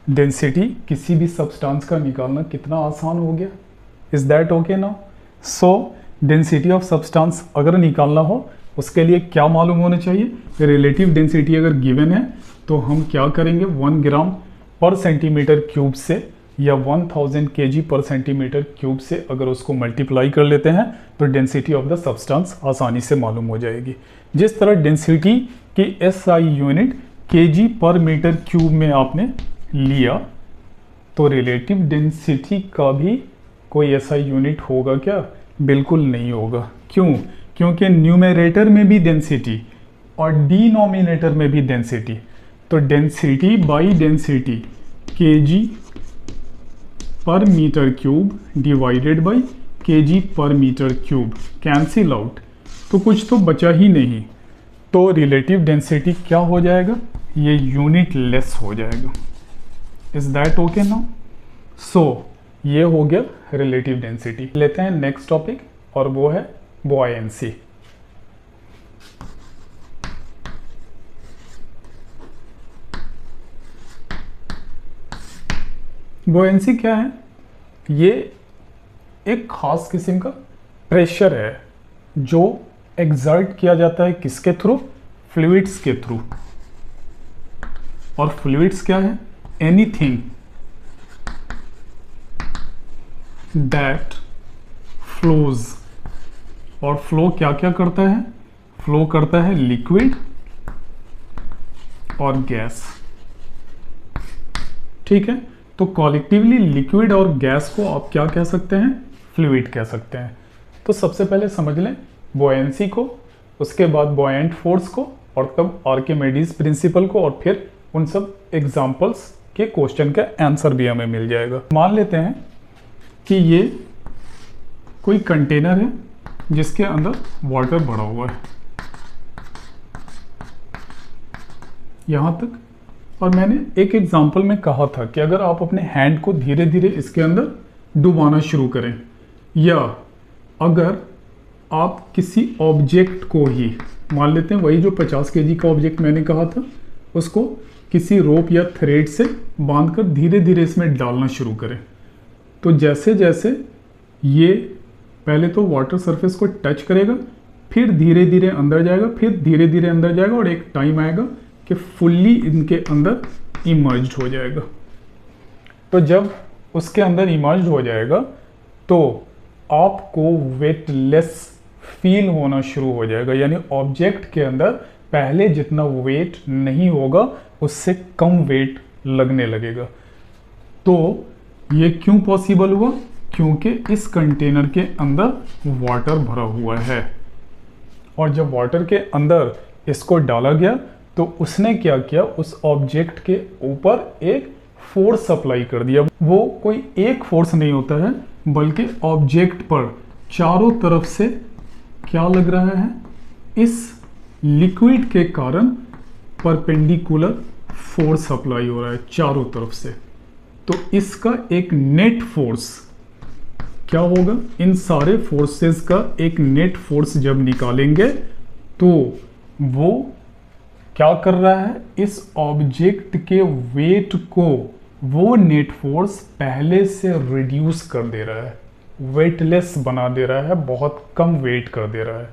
डेंसिटी किसी भी सब्सटेंस का निकालना कितना आसान हो गया। इज दैट ओके ना? सो डेंसिटी ऑफ सब्सटेंस अगर निकालना हो उसके लिए क्या मालूम होना चाहिए? रिलेटिव डेंसिटी अगर गिवन है तो हम क्या करेंगे? 1 ग्राम पर सेंटीमीटर क्यूब से या 1000 kg पर सेंटीमीटर क्यूब से अगर उसको मल्टीप्लाई कर लेते हैं तो डेंसिटी ऑफ द सब्सटेंस आसानी से मालूम हो जाएगी। जिस तरह डेंसिटी की SI यूनिट kg पर मीटर क्यूब में आपने लिया, तो रिलेटिव डेंसिटी का भी कोई ऐसा यूनिट होगा क्या? बिल्कुल नहीं होगा। क्यों? क्योंकि न्यूमरेटर में भी डेंसिटी और डिनोमिनेटर में भी डेंसिटी। तो डेंसिटी बाई डेंसिटी kg पर metre cube divided by kg पर मीटर क्यूब कैंसिल आउट, तो कुछ तो बचा ही नहीं, तो रिलेटिव डेंसिटी क्या हो जाएगा, ये यूनिट लेस हो जाएगा। Is that okay now? So ये हो गया रिलेटिव डेंसिटी। लेते हैं नेक्स्ट टॉपिक और वो है बॉयंसी। बॉयंसी क्या है? ये एक खास किस्म का प्रेशर है जो एक्सर्ट किया जाता है किसके थ्रू? फ्लूइड्स के थ्रू। और फ्लूइड्स क्या है? Anything that flows. और फ्लो क्या क्या करता है? फ्लो करता है लिक्विड और गैस। ठीक है, तो कॉलेक्टिवली लिक्विड और गैस को आप क्या कह सकते हैं? फ्लूइड कह सकते हैं। तो सबसे पहले समझ लें बॉयंसी को, उसके बाद बॉयंट फोर्स को, और तब आर्किमिडीज प्रिंसिपल को, और फिर उन सब एग्जाम्पल्स के क्वेश्चन का आंसर भी हमें मिल जाएगा। मान लेते हैं कि ये कोई कंटेनर है जिसके अंदर वाटर भरा हुआ है यहां तक, और मैंने एक एग्जाम्पल में कहा था कि अगर आप अपने हैंड को धीरे धीरे इसके अंदर डुबाना शुरू करें, या अगर आप किसी ऑब्जेक्ट को ही मान लेते हैं, वही जो 50 केजी का ऑब्जेक्ट मैंने कहा था, उसको किसी रोप या थ्रेड से बांधकर धीरे धीरे इसमें डालना शुरू करें, तो जैसे जैसे ये पहले तो वाटर सरफेस को टच करेगा, फिर धीरे धीरे अंदर जाएगा, फिर धीरे धीरे अंदर जाएगा, और एक टाइम आएगा कि फुल्ली इनके अंदर इमर्ज्ड हो जाएगा। तो जब उसके अंदर इमर्ज्ड हो जाएगा तो आपको वेटलेस फील होना शुरू हो जाएगा, यानी ऑब्जेक्ट के अंदर पहले जितना वेट नहीं होगा उससे कम वेट लगने लगेगा। तो ये क्यों पॉसिबल हुआ? क्योंकि इस कंटेनर के अंदर वाटर भरा हुआ है, और जब वाटर के अंदर इसको डाला गया तो उसने क्या किया, उस ऑब्जेक्ट के ऊपर एक फोर्स अप्लाई कर दिया। वो कोई एक फोर्स नहीं होता है, बल्कि ऑब्जेक्ट पर चारों तरफ से क्या लग रहा है, इस लिक्विड के कारण परपेंडिकुलर फोर्स अप्लाई हो रहा है चारों तरफ से। तो इसका एक नेट फोर्स क्या होगा? इन सारे फोर्सेस का एक नेट फोर्स जब निकालेंगे तो वो क्या कर रहा है, इस ऑब्जेक्ट के वेट को वो नेट फोर्स पहले से रिड्यूस कर दे रहा है, वेटलेस बना दे रहा है, बहुत कम वेट कर दे रहा है।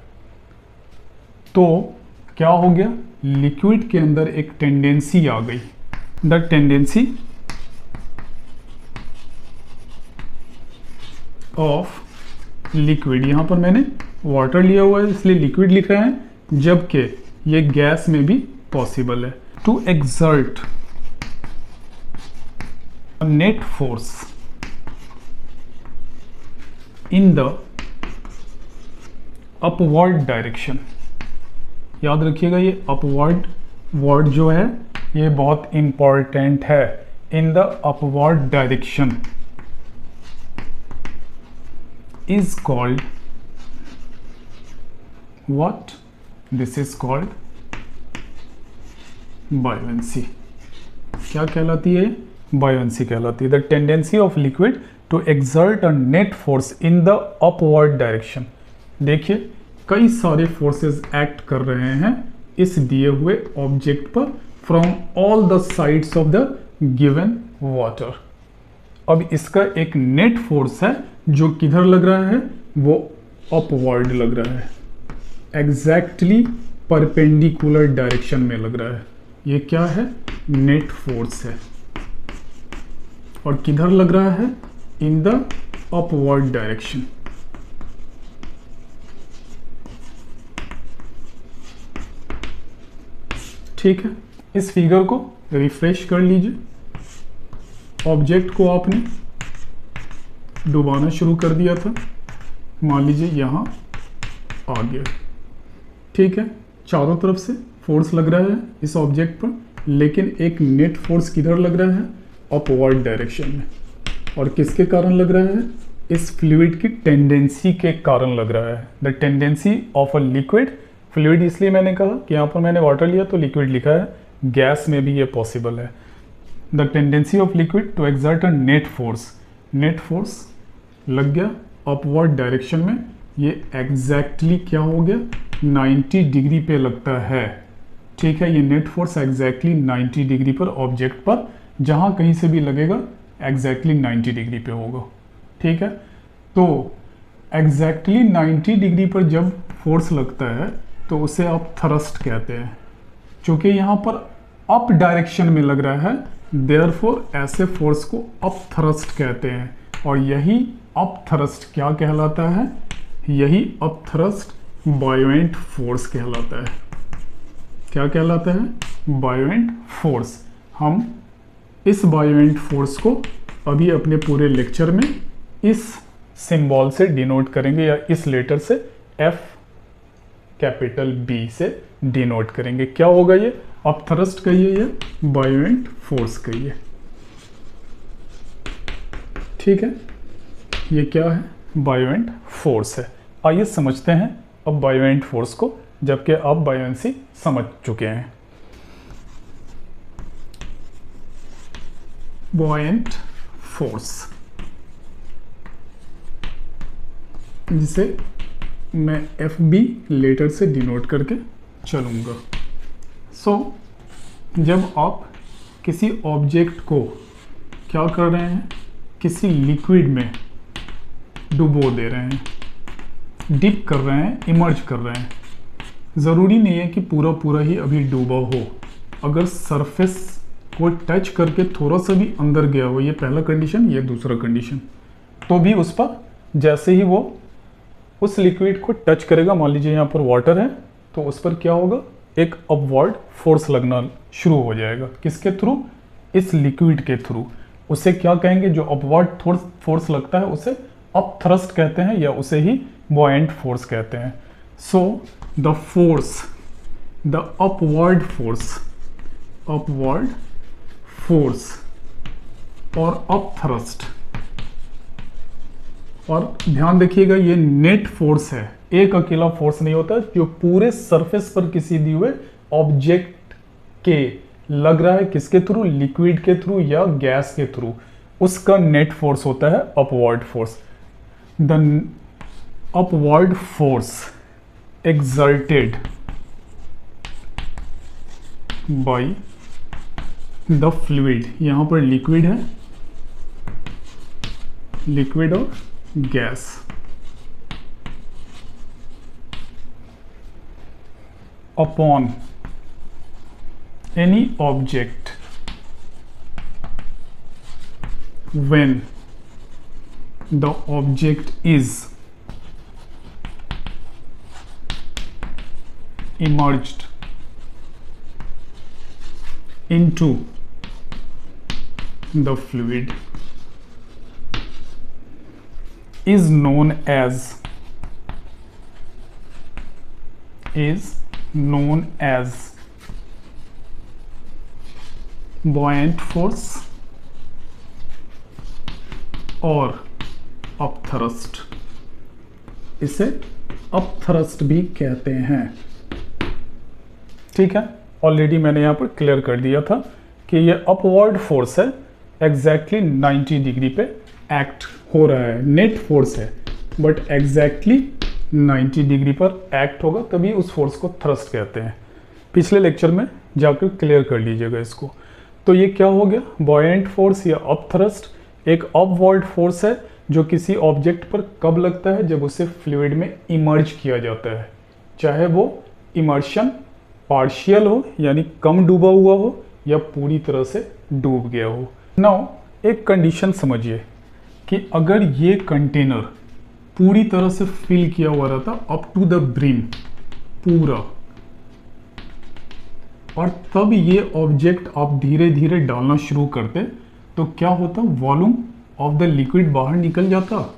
तो क्या हो गया, लिक्विड के अंदर एक टेंडेंसी आ गई, द टेंडेंसी ऑफ लिक्विड। यहां पर मैंने वाटर लिया हुआ है इसलिए लिक्विड लिख रहे हैं, जबकि ये गैस में भी पॉसिबल है। To exert net force in the upward direction. याद रखिएगा ये अपवर्ड वर्ड जो है ये बहुत इंपॉर्टेंट है। इन the upward direction is called what? This is called buoyancy। क्या कहलाती है? buoyancy कहलाती है। The tendency of liquid to exert a net force in the upward direction। देखिए कई सारे फोर्सेस एक्ट कर रहे हैं इस दिए हुए ऑब्जेक्ट पर from all the sides of the given water. अब इसका एक नेट फोर्स है जो किधर लग रहा है, वो अपवर्ड लग रहा है, एग्जैक्टली परपेंडिकुलर डायरेक्शन में लग रहा है। ये क्या है? नेट फोर्स है, और किधर लग रहा है? इन द अपवर्ड डायरेक्शन। ठीक है, इस फिगर को रिफ्रेश कर लीजिए। ऑब्जेक्ट को आपने डुबाना शुरू कर दिया था, मान लीजिए यहाँ आ गया। ठीक है, चारों तरफ से फोर्स लग रहा है इस ऑब्जेक्ट पर, लेकिन एक नेट फोर्स किधर लग रहा है? अपवर्ड डायरेक्शन में। और किसके कारण लग रहा है? इस फ्लूइड की टेंडेंसी के कारण लग रहा है। The tendency of a liquid, fluid इसलिए मैंने कहा कि यहाँ पर मैंने वाटर लिया तो लिक्विड लिखा है, गैस में भी ये पॉसिबल है। The tendency of liquid to exert a net force, net force लग गया अपवर्ड डायरेक्शन में, ये एग्जैक्टली क्या हो गया? 90 डिग्री पे लगता है। ठीक है, ये नेट फोर्स एग्जैक्टली 90 डिग्री पर ऑब्जेक्ट पर जहाँ कहीं से भी लगेगा एग्जैक्टली 90 डिग्री पे होगा। ठीक है, तो एग्जैक्टली 90 डिग्री पर जब फोर्स लगता है तो उसे आप थ्रस्ट कहते हैं। चूंकि यहाँ पर अप डायरेक्शन में लग रहा है, देयरफॉर ऐसे फोर्स को अप थ्रस्ट कहते हैं। और यही अप थ्रस्ट क्या कहलाता है? यही अप थ्रस्ट बायोएंट फोर्स कहलाता है। क्या कहलाता है? बायोएंट फोर्स। हम इस बायोएंट फोर्स को अभी अपने पूरे लेक्चर में इस सिंबल से डिनोट करेंगे, या इस लेटर से F कैपिटल B से डिनोट करेंगे। क्या होगा ये? अप थ्रस्ट कहिए या बायोएंट फोर्स कहिए। ठीक है, ये क्या है? बायोएंट फोर्स है। आइए समझते हैं अब बायोएंट फोर्स को, जबकि आप बायोएंसी समझ चुके हैं। बायोएंट फोर्स, जिसे मैं FB लेटर से डिनोट करके चलूँगा। जब आप किसी ऑब्जेक्ट को क्या कर रहे हैं? किसी लिक्विड में डुबो दे रहे हैं, डिप कर रहे हैं, इमर्ज कर रहे हैं। ज़रूरी नहीं है कि पूरा पूरा ही अभी डूबा हो। अगर सरफेस को टच करके थोड़ा सा भी अंदर गया हो, ये पहला कंडीशन, ये दूसरा कंडीशन, तो भी उस पर जैसे ही वो उस लिक्विड को टच करेगा, मान लीजिए यहाँ पर वाटर है, तो उस पर क्या होगा? एक अपवर्ड फोर्स लगना शुरू हो जाएगा। किसके थ्रू? इस लिक्विड के थ्रू। उसे क्या कहेंगे? जो अपवर्ड फोर्स लगता है उसे अप थ्रस्ट कहते हैं, या उसे ही बॉयंट फोर्स कहते हैं। So the force, the upward force और अप थ्रस्ट, और ध्यान देखिएगा ये नेट फोर्स है, एक अकेला फोर्स नहीं होता जो पूरे सरफेस पर किसी दिए हुए ऑब्जेक्ट के लग रहा है। किसके थ्रू? लिक्विड के थ्रू या गैस के थ्रू। उसका नेट फोर्स होता है upward force. The upward force exerted by the fluid, यहाँ पर लिक्विड है, लिक्विड और gas, upon any object when the object is emerged into the fluid is known as buoyant force और upthrust। इसे upthrust भी कहते हैं। ठीक है, ऑलरेडी मैंने यहाँ पर क्लियर कर दिया था कि ये अपवर्ड फोर्स है, एग्जैक्टली 90 डिग्री पे एक्ट हो रहा है। नेट फोर्स है बट एग्जैक्टली 90 डिग्री पर एक्ट होगा, तभी उस फोर्स को थ्रस्ट कहते हैं। पिछले लेक्चर में जाकर क्लियर कर लीजिएगा इसको। तो ये क्या हो गया? बॉयंट फोर्स या अपथ्रस्ट एक अपवर्ड फोर्स है जो किसी ऑब्जेक्ट पर कब लगता है? जब उसे फ्लूइड में इमर्ज किया जाता है, चाहे वो इमर्शन पार्शियल हो यानी कम डूबा हुआ हो या पूरी तरह से डूब गया हो। नाउ एक कंडीशन समझिए कि अगर ये कंटेनर पूरी तरह से फिल किया हुआ रहता अप टू द ब्रिम पूरा, और तब ये ऑब्जेक्ट आप धीरे धीरे डालना शुरू करते, तो क्या होता? वॉल्यूम ऑफ द लिक्विड बाहर निकल जाता।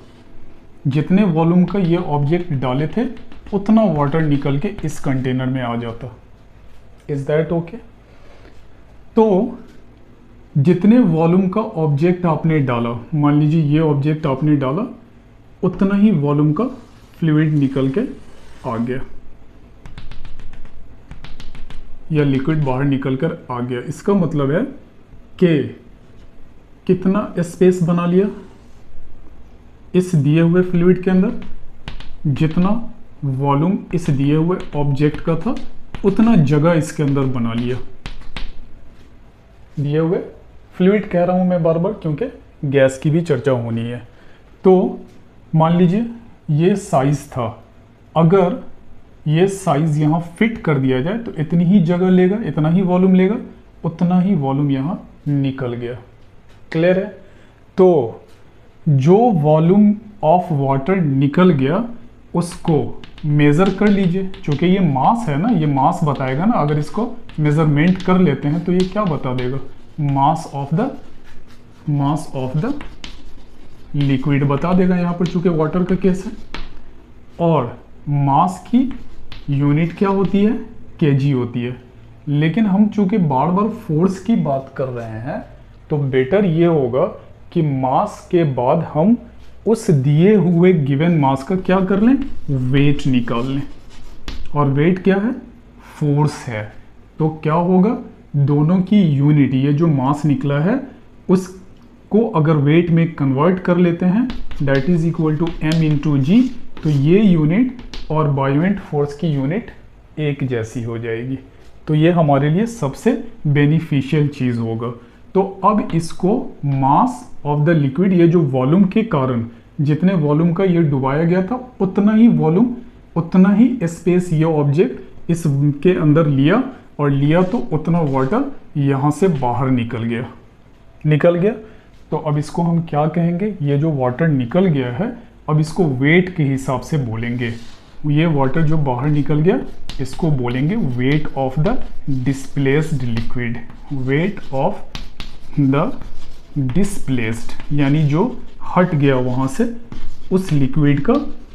जितने वॉल्यूम का ये ऑब्जेक्ट डाले थे उतना वाटर निकल के इस कंटेनर में आ जाता। Is that okay? तो जितने वॉल्यूम का ऑब्जेक्ट आपने डाला, मान लीजिए ये ऑब्जेक्ट आपने डाला, उतना ही वॉल्यूम का फ्लूइड निकल के आ गया या लिक्विड बाहर निकल कर आ गया। इसका मतलब है कि कितना स्पेस बना लिया इस दिए हुए फ्लूइड के अंदर, जितना वॉल्यूम इस दिए हुए ऑब्जेक्ट का था उतना जगह इसके अंदर बना लिया। दिए हुए फ्लूइड कह रहा हूं मैं बार बार क्योंकि गैस की भी चर्चा होनी है। तो मान लीजिए ये साइज था, अगर ये साइज यहाँ फिट कर दिया जाए तो इतनी ही जगह लेगा, इतना ही वॉल्यूम लेगा, उतना ही वॉल्यूम यहाँ निकल गया। क्लियर है? तो जो वॉल्यूम ऑफ वाटर निकल गया उसको मेज़र कर लीजिए। चूँकि ये मास है ना, ये मास बताएगा ना, अगर इसको मेज़रमेंट कर लेते हैं तो ये क्या बता देगा, मास ऑफ द लिक्विड बता देगा यहाँ पर, चूँकि वाटर का केस है। और मास की यूनिट क्या होती है, केजी होती है। लेकिन हम चूँकि बार बार फोर्स की बात कर रहे हैं तो बेटर ये होगा कि मास के बाद हम उस दिए हुए गिवन मास का क्या कर लें, वेट निकाल लें। और वेट क्या है, फोर्स है। तो क्या होगा, दोनों की यूनिट, ये जो मास निकला है उसको अगर वेट में कन्वर्ट कर लेते हैं, that is equal to m into G, तो ये यूनिट और बायोमेंट फोर्स की यूनिट एक जैसी हो जाएगी। तो ये हमारे लिए सबसे बेनिफिशियल चीज़ होगा। तो अब इसको मास ऑफ द लिक्विड, ये जो वॉल्यूम के कारण जितने वॉल्यूम का ये डुबाया गया था उतना ही वॉल्यूम, उतना ही स्पेस ये ऑब्जेक्ट इसके अंदर लिया, और लिया तो उतना वाटर यहाँ से बाहर निकल गया। तो अब इसको हम क्या कहेंगे, ये जो वाटर निकल गया है अब इसको वेट के हिसाब से बोलेंगे। ये वाटर जो बाहर निकल गया इसको बोलेंगे wait of the displaced liquid. Wait of the displaced यानी जो हट गया वहाँ से, उस लिक्विड का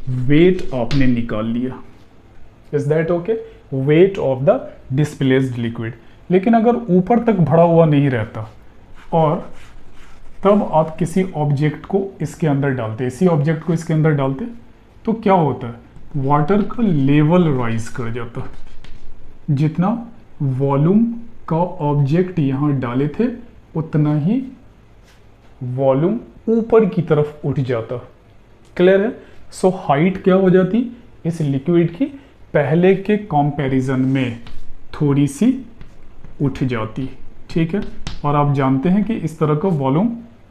वेट आपने निकाल लिया। Is that okay? Wait of the displaced liquid. लेकिन अगर ऊपर तक भरा हुआ नहीं रहता और तब आप किसी ऑब्जेक्ट को इसके अंदर डालते, इसी ऑब्जेक्ट को इसके अंदर डालते, तो क्या होता है, वाटर का लेवल राइज कर जाता। जितना वॉल्यूम का ऑब्जेक्ट यहाँ डाले थे उतना ही वॉल्यूम ऊपर की तरफ उठ जाता। क्लियर है? सो हाइट क्या हो जाती इस लिक्विड की, पहले के कंपैरिजन में थोड़ी सी उठ जाती। ठीक है? और आप जानते हैं कि इस तरह का वॉल्यूम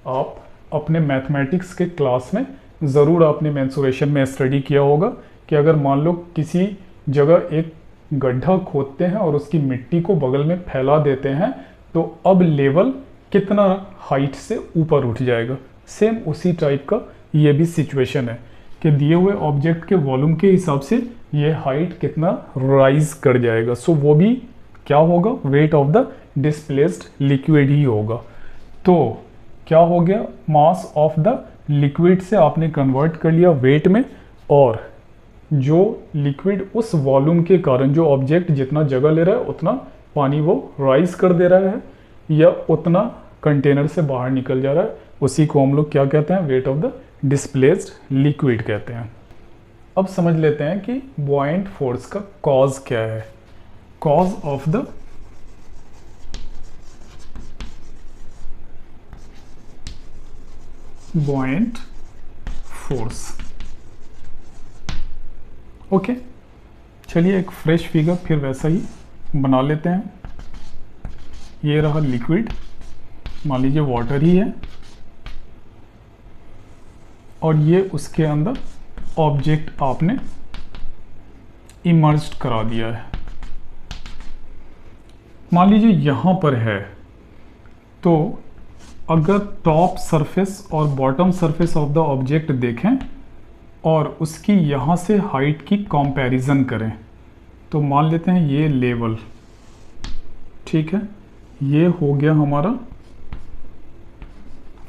आप अपने मैथमेटिक्स के क्लास में ज़रूर आपने मेंसुरेशन में स्टडी किया होगा कि अगर मान लो किसी जगह एक गड्ढा खोदते हैं और उसकी मिट्टी को बगल में फैला देते हैं तो अब लेवल कितना हाइट से ऊपर उठ जाएगा। सेम उसी टाइप का ये भी सिचुएशन है कि दिए हुए ऑब्जेक्ट के वॉल्यूम के हिसाब से ये हाइट कितना राइज कर जाएगा। सो वो भी क्या होगा, weight of the displaced liquid ही होगा। तो क्या हो गया, मास ऑफ द लिक्विड से आपने कन्वर्ट कर लिया वेट में, और जो लिक्विड उस वॉल्यूम के कारण, जो ऑब्जेक्ट जितना जगह ले रहा है उतना पानी वो राइज कर दे रहा है या उतना कंटेनर से बाहर निकल जा रहा है, उसी को हम लोग क्या कहते हैं, wait of the displaced liquid कहते हैं। अब समझ लेते हैं कि बॉयंट फोर्स का कॉज क्या है। Cause of the buoyant force. Okay, चलिए एक फ्रेश फिगर फिर वैसा ही बना लेते हैं। ये रहा लिक्विड, मान लीजिए वाटर ही है, और ये उसके अंदर ऑब्जेक्ट आपने इमर्ज्ड करा दिया है। मान लीजिए यहाँ पर है, तो अगर टॉप सरफेस और bottom surface of the object देखें और उसकी यहाँ से हाइट की कंपैरिजन करें, तो मान लेते हैं ये लेवल, ठीक है, ये हो गया हमारा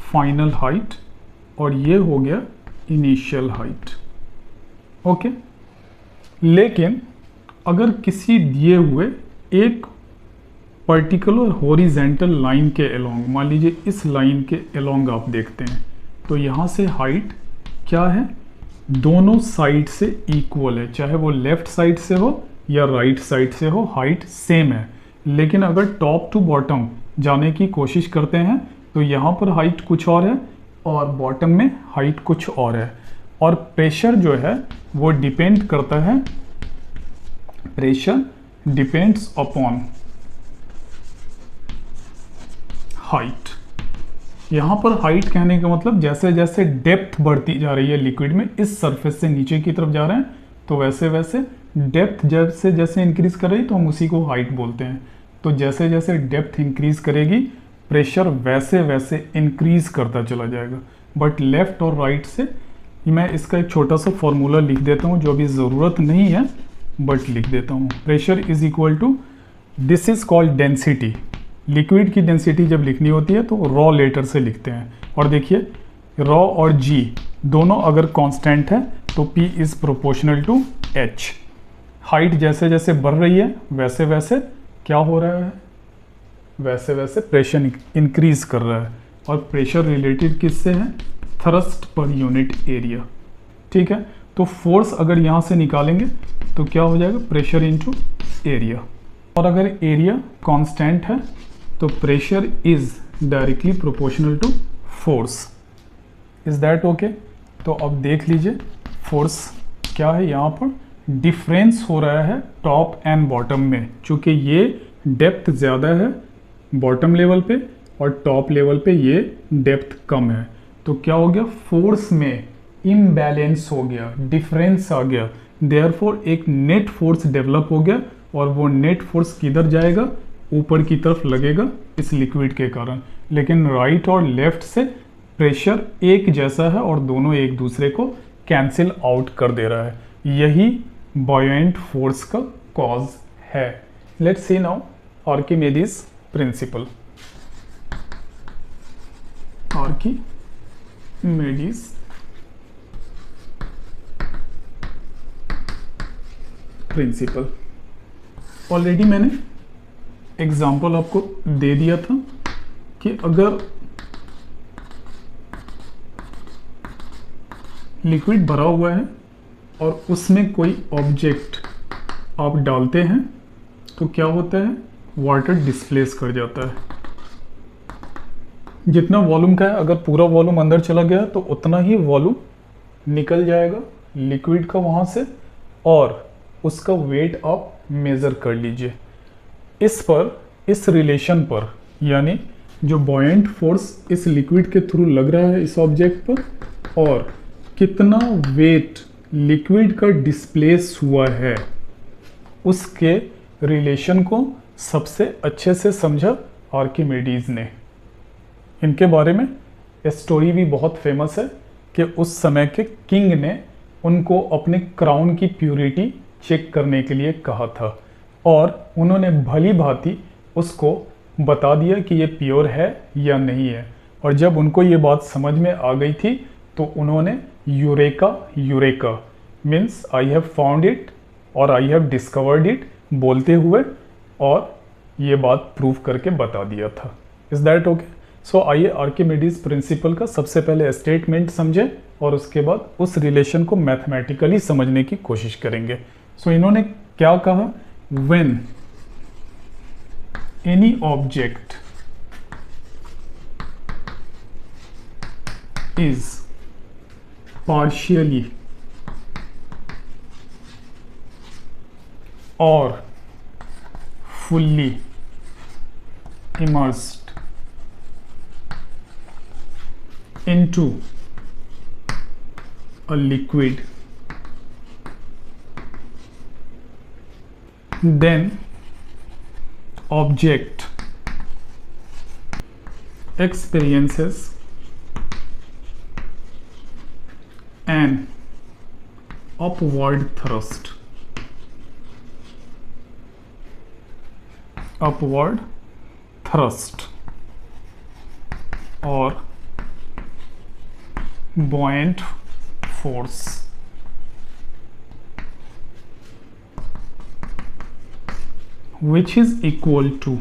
फाइनल हाइट और ये हो गया इनिशियल हाइट। ओके, लेकिन अगर किसी दिए हुए एक पर्टिकुलर हॉरिजेंटल लाइन के अलोंग, मान लीजिए इस लाइन के अलोंग आप देखते हैं, तो यहाँ से हाइट क्या है, दोनों साइड से इक्वल है, चाहे वो लेफ्ट साइड से हो या राइट साइड से हो, हाइट सेम है। लेकिन अगर टॉप टू बॉटम जाने की कोशिश करते हैं तो यहाँ पर हाइट कुछ और है और बॉटम में हाइट कुछ और है। और प्रेशर जो है वो डिपेंड करता है, प्रेशर डिपेंड्स अपॉन हाइट। यहाँ पर हाइट कहने का मतलब जैसे जैसे डेप्थ बढ़ती जा रही है लिक्विड में, इस सरफेस से नीचे की तरफ जा रहे हैं, तो वैसे वैसे डेप्थ जैसे जैसे इंक्रीज कर रही है तो हम उसी को हाइट बोलते हैं। तो जैसे जैसे डेप्थ इंक्रीज करेगी प्रेशर वैसे वैसे इंक्रीज करता चला जाएगा। बट लेफ्ट और राइट से मैं इसका एक छोटा सा फॉर्मूला लिख देता हूँ, जो अभी ज़रूरत नहीं है बट लिख देता हूँ। Pressure is equal to, this is called density. Liquid की डेंसिटी जब लिखनी होती है तो रॉ लेटर से लिखते हैं। और देखिए रॉ और जी दोनों अगर कांस्टेंट है तो P is proportional to H। Height जैसे जैसे बढ़ रही है वैसे वैसे क्या हो रहा है, वैसे वैसे प्रेशर इंक्रीज कर रहा है। और प्रेशर रिलेटेड किससे है, थ्रस्ट पर यूनिट एरिया। ठीक है, तो फोर्स अगर यहाँ से निकालेंगे तो क्या हो जाएगा, प्रेशर इनटू एरिया। और अगर एरिया कांस्टेंट है तो pressure is directly proportional to force. Is that okay? तो अब देख लीजिए फोर्स क्या है, यहाँ पर डिफरेंस हो रहा है टॉप एंड बॉटम में, चूँकि ये डेप्थ ज़्यादा है बॉटम लेवल पे और टॉप लेवल पे ये डेप्थ कम है। तो क्या हो गया, फोर्स में इम्बैलेंस हो गया, डिफरेंस आ गया, देयरफॉर एक नेट फोर्स डेवलप हो गया। और वो नेट फोर्स किधर जाएगा, ऊपर की तरफ लगेगा इस लिक्विड के कारण। लेकिन राइट और लेफ्ट से प्रेशर एक जैसा है और दोनों एक दूसरे को कैंसिल आउट कर दे रहा है। यही बॉयेंट फोर्स का कॉज है। Let's see now Archimedes principle. Archimedes principle, already मैंने एग्जाम्पल आपको दे दिया था कि अगर लिक्विड भरा हुआ है और उसमें कोई ऑब्जेक्ट आप डालते हैं तो क्या होता है, वाटर डिस्प्लेस कर जाता है। जितना वॉल्यूम का है, अगर पूरा वॉल्यूम अंदर चला गया तो उतना ही वॉल्यूम निकल जाएगा लिक्विड का वहाँ से, और उसका वेट आप मेज़र कर लीजिए। इस रिलेशन पर, यानी जो बॉयेंट फोर्स इस लिक्विड के थ्रू लग रहा है इस ऑब्जेक्ट पर, और कितना वेट लिक्विड का डिस्प्लेस हुआ है, उसके रिलेशन को सबसे अच्छे से समझा आर्किमेडीज ने। इनके बारे में स्टोरी भी बहुत फेमस है कि उस समय के किंग ने उनको अपने क्राउन की प्यूरिटी चेक करने के लिए कहा था, और उन्होंने भली भांति उसको बता दिया कि ये प्योर है या नहीं है। और जब उनको ये बात समझ में आ गई थी तो उन्होंने eureka means I have found it और आई हैव डिस्कवर्ड इट बोलते हुए और ये बात प्रूव करके बता दिया था। Is that okay? सो आइए आर्किमेडीज प्रिंसिपल का सबसे पहले स्टेटमेंट समझें और उसके बाद उस रिलेशन को मैथमेटिकली समझने की कोशिश करेंगे। सो इन्होंने क्या कहा, when any object is partially or fully immersed into a liquid, then object experiences an upward thrust, or buoyant force, which is equal to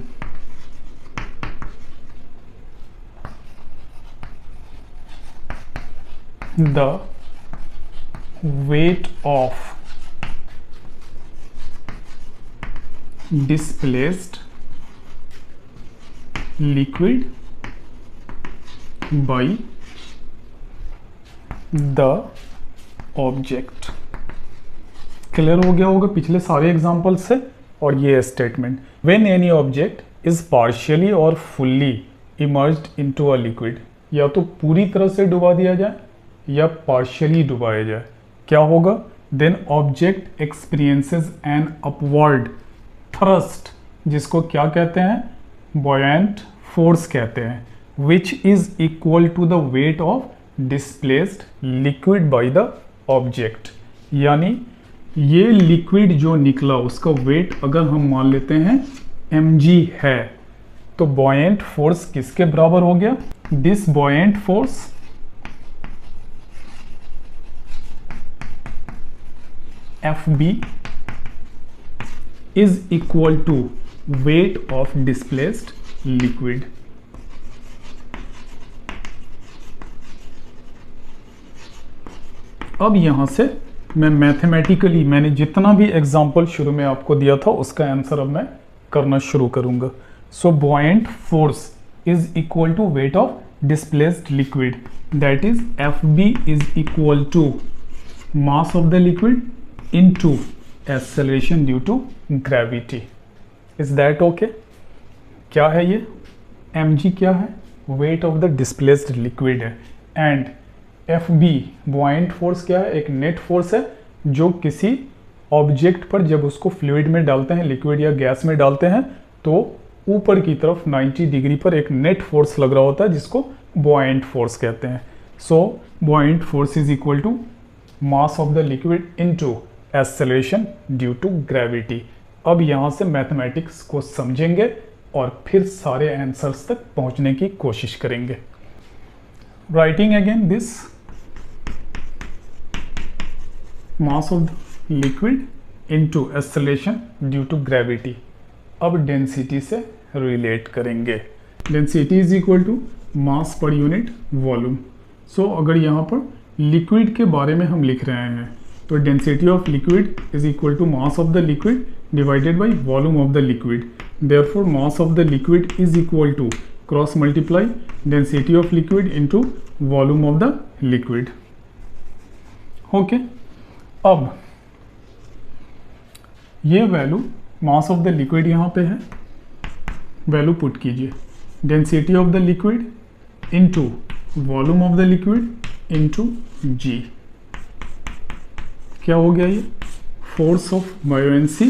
the weight of displaced liquid by the object। Clear हो गया होगा पिछले सारे example से। और ये statement, when any object is partially और fully emerged into a liquid, या तो पूरी तरह से डुबा दिया जाए या पार्शियली डुबाया जाए, क्या होगा? Then object experiences an upward thrust, जिसको क्या कहते हैं? बॉयंट फोर्स कहते हैं, which is equal to the weight of displaced liquid by the object. यानी ये लिक्विड जो निकला उसका वेट अगर हम मान लेते हैं mg है, तो बॉयंट फोर्स किसके बराबर हो गया? This buoyant force Fb is equal to weight of displaced liquid। अब यहां से मैं मैथमेटिकली, मैंने जितना भी एग्जांपल शुरू में आपको दिया था उसका आंसर अब मैं करना शुरू करूंगा। So buoyant force is equal to weight of displaced liquid, that is Fb is equal to mass of the liquid into acceleration due to gravity. Is that okay? क्या है ये? mg क्या है? Weight of the displaced liquid है। And Fb buoyant force क्या है? एक net force है जो किसी ऑब्जेक्ट पर जब उसको फ्लूइड में डालते हैं, लिक्विड या गैस में डालते हैं, तो ऊपर की तरफ 90 डिग्री पर एक नेट फोर्स लग रहा होता है जिसको बॉयंट फोर्स कहते हैं। So buoyant force is equal to mass of the liquid into acceleration due to gravity. अब यहाँ से मैथमेटिक्स को समझेंगे और फिर सारे आंसर्स तक पहुँचने की कोशिश करेंगे। Writing again this mass of the liquid into acceleration due to gravity. अब डेंसिटी से रिलेट करेंगे। Density is equal to mass पर यूनिट वॉल्यूम। सो अगर यहाँ पर लिक्विड के बारे में हम लिख रहे हैं तो density of liquid is equal to mass of the liquid divided by volume of the liquid. Therefore mass of the liquid is equal to cross multiply density of liquid into volume of the liquid. Okay, अब ये value mass of the liquid यहाँ पे है, value put कीजिए density of the liquid into volume of the liquid into g. क्या हो गया ये? फोर्स ऑफ बायोएंसी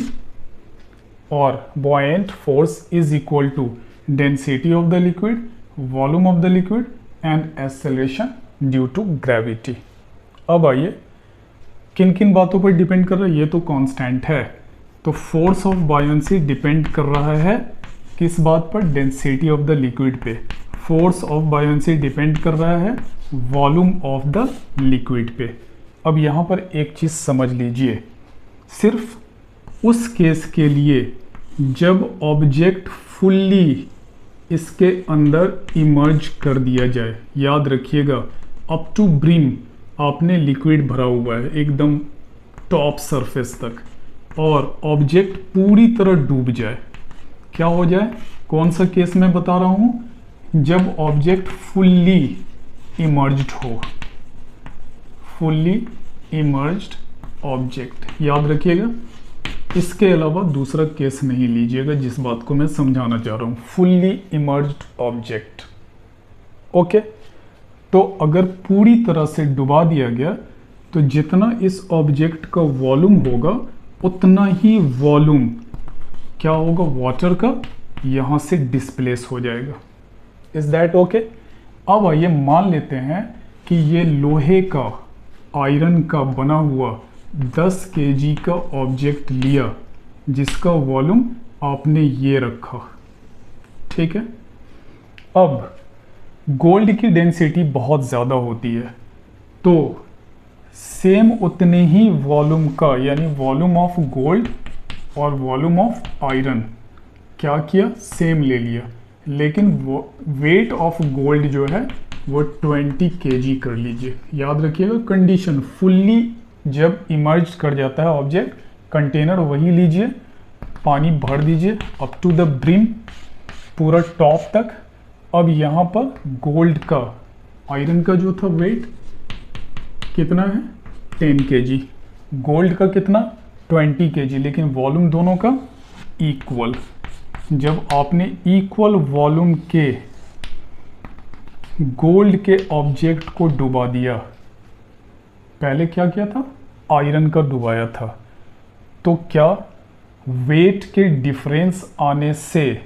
और buoyant force is equal to density of the liquid, volume of the liquid and acceleration due to gravity. अब आइए किन किन बातों पर डिपेंड कर रहा है? ये तो कांस्टेंट है, तो फोर्स ऑफ बायोएंसी डिपेंड कर रहा है किस बात पर? डेंसिटी ऑफ द लिक्विड पे। फोर्स ऑफ बायोएंसी डिपेंड कर रहा है वॉल्यूम ऑफ द लिक्विड पे। अब यहाँ पर एक चीज़ समझ लीजिए, सिर्फ उस केस के लिए जब ऑब्जेक्ट फुल्ली इसके अंदर इमर्ज कर दिया जाए, याद रखिएगा अप टू ब्रिम आपने लिक्विड भरा हुआ है एकदम टॉप सरफेस तक, और ऑब्जेक्ट पूरी तरह डूब जाए, क्या हो जाए? कौन सा केस मैं बता रहा हूँ? जब ऑब्जेक्ट फुल्ली इमर्ज्ड हो, फुल्ली इमर्ज्ड ऑब्जेक्ट, याद रखिएगा। इसके अलावा दूसरा केस नहीं लीजिएगा जिस बात को मैं समझाना चाह रहा हूँ, फुल्ली इमर्ज्ड ऑब्जेक्ट। ओके, तो अगर पूरी तरह से डुबा दिया गया तो जितना इस ऑब्जेक्ट का वॉल्यूम होगा उतना ही वॉल्यूम क्या होगा? वाटर का यहाँ से डिस्प्लेस हो जाएगा। Is that okay? अब आइए मान लेते हैं कि ये लोहे का, आयरन का बना हुआ 10 kg का ऑब्जेक्ट लिया जिसका वॉल्यूम आपने ये रखा, ठीक है। अब गोल्ड की डेंसिटी बहुत ज़्यादा होती है, तो सेम उतने ही वॉल्यूम का, यानी वॉल्यूम ऑफ गोल्ड और वॉल्यूम ऑफ आयरन क्या किया? सेम ले लिया, लेकिन वेट ऑफ गोल्ड जो है वो 20 kg कर लीजिए। याद रखिएगा कंडीशन, फुल्ली जब इमर्ज कर जाता है ऑब्जेक्ट, कंटेनर वही लीजिए, पानी भर दीजिए अप टू द ब्रिम, पूरा टॉप तक। अब यहाँ पर गोल्ड का, आयरन का जो था वेट कितना है 10 kg, गोल्ड का कितना 20 kg, लेकिन वॉल्यूम दोनों का इक्वल। जब आपने इक्वल वॉल्यूम के गोल्ड के ऑब्जेक्ट को डुबा दिया, पहले क्या किया था आयरन का डुबाया था, तो क्या वेट के डिफरेंस आने से,